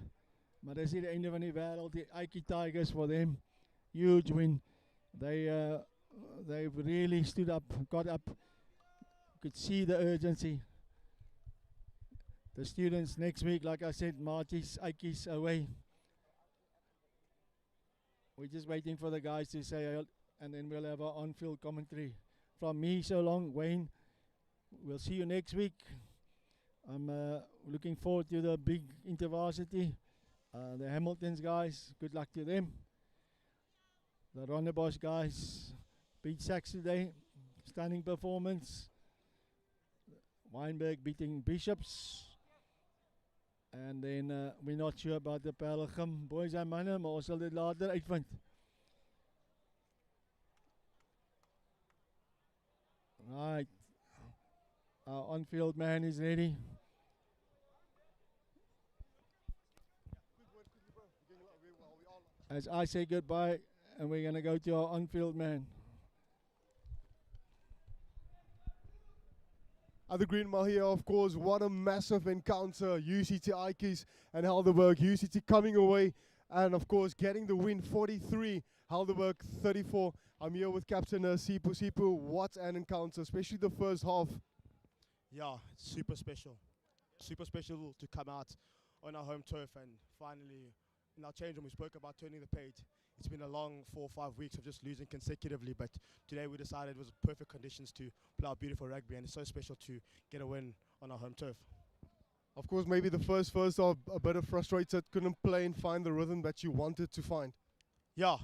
[SPEAKER 2] Maar dis hier die einde van die wêreld. Die Ike Tigers for them. Huge win. They've really stood up, got up. Could see the urgency. The students next week, like I said, Marties, Ikeys away. We're just waiting for the guys to say, and then we'll have our on-field commentary. From me so long, Wayne. We'll see you next week. I'm looking forward to the big InterVarsity. The Hamiltons guys, good luck to them. The Ronnebosch guys, beat Saturday, stunning performance. Weinberg beating Bishops. And then we're not sure about the Pelgrim boys en manne, maar ons sal dit later uitvind. Right. Our on-field man is ready. As I say goodbye, and we're going to go to our on-field man.
[SPEAKER 1] At the Green Mile here, of course, what a massive encounter. UCT Ikeys and Helderberg. UCT coming away and, of course, getting the win 43, Helderberg 34. I'm here with Captain Sipu. Sipu, what an encounter, especially the first half.
[SPEAKER 3] Yeah, it's super special. Super special to come out on our home turf and finally, in our change room, we spoke about turning the page. It's been a long 4 or 5 weeks of just losing consecutively, but today we decided it was perfect conditions to play our beautiful rugby, and it's so special to get a win on our home turf.
[SPEAKER 1] Of course, maybe the first half a bit of frustrated, couldn't play and find the rhythm that you wanted to find.
[SPEAKER 3] Yeah,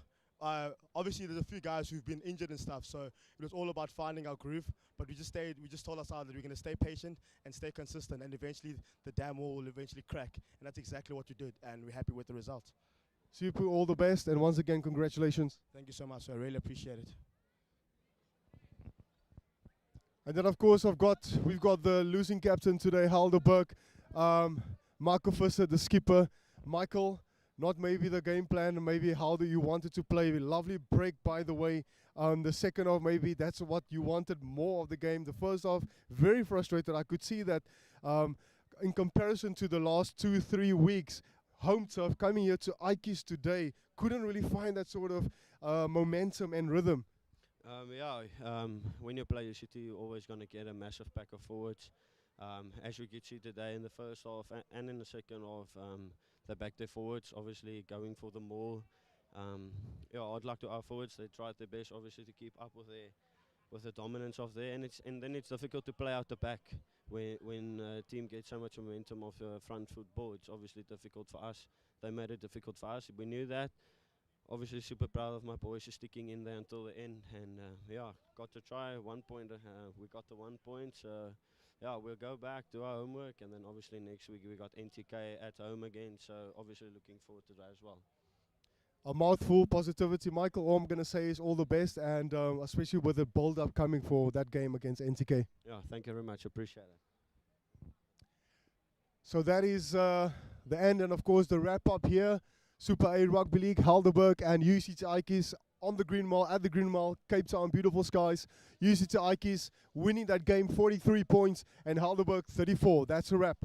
[SPEAKER 3] obviously there's a few guys who've been injured and stuff, so it was all about finding our groove. But we just told ourselves that we're going to stay patient and stay consistent, and eventually the damn wall will eventually crack. And that's exactly what we did, and we're happy with the result.
[SPEAKER 1] Super, all the best, and once again, congratulations.
[SPEAKER 3] Thank you so much. I really appreciate it.
[SPEAKER 1] And then, of course, we've got the losing captain today, Helderberg, Michael Visser, the skipper. Michael, not maybe the game plan, maybe how do you wanted to play. Lovely break, by the way. The second half, maybe that's what you wanted more of the game. The first half, very frustrated. I could see that in comparison to the last 2-3 weeks, home turf, coming here to Ikeys today, couldn't really find that sort of momentum and rhythm.
[SPEAKER 4] When you play UCT, you're always going to get a massive pack of forwards. As we could see today in the first half and in the second half, they backed their forwards, obviously going for the maul. I'd like to our forwards. They tried their best, obviously, to keep up with the dominance of there, and then it's difficult to play out the back when a team gets so much momentum off the front foot ball. It's obviously difficult for us. They made it difficult for us. We knew that. Obviously, super proud of my boys for sticking in there until the end, and got to try 1 point. We got the 1 point, so we'll go back, do our homework, and then obviously next week we got NTK at home again, so obviously looking forward to that as well.
[SPEAKER 1] A mouthful, positivity, Michael. All I'm going to say is all the best, and especially with the build-up coming for that game against NTK.
[SPEAKER 4] Yeah, thank you very much. Appreciate it.
[SPEAKER 1] So that is the end, and of course the wrap-up here. Super A Rugby League, Helderberg and UCT Ikeys on the Green Mile, at the Green Mile, Cape Town, beautiful skies. UCT Ikeys winning that game 43 points and Helderberg 34. That's a wrap.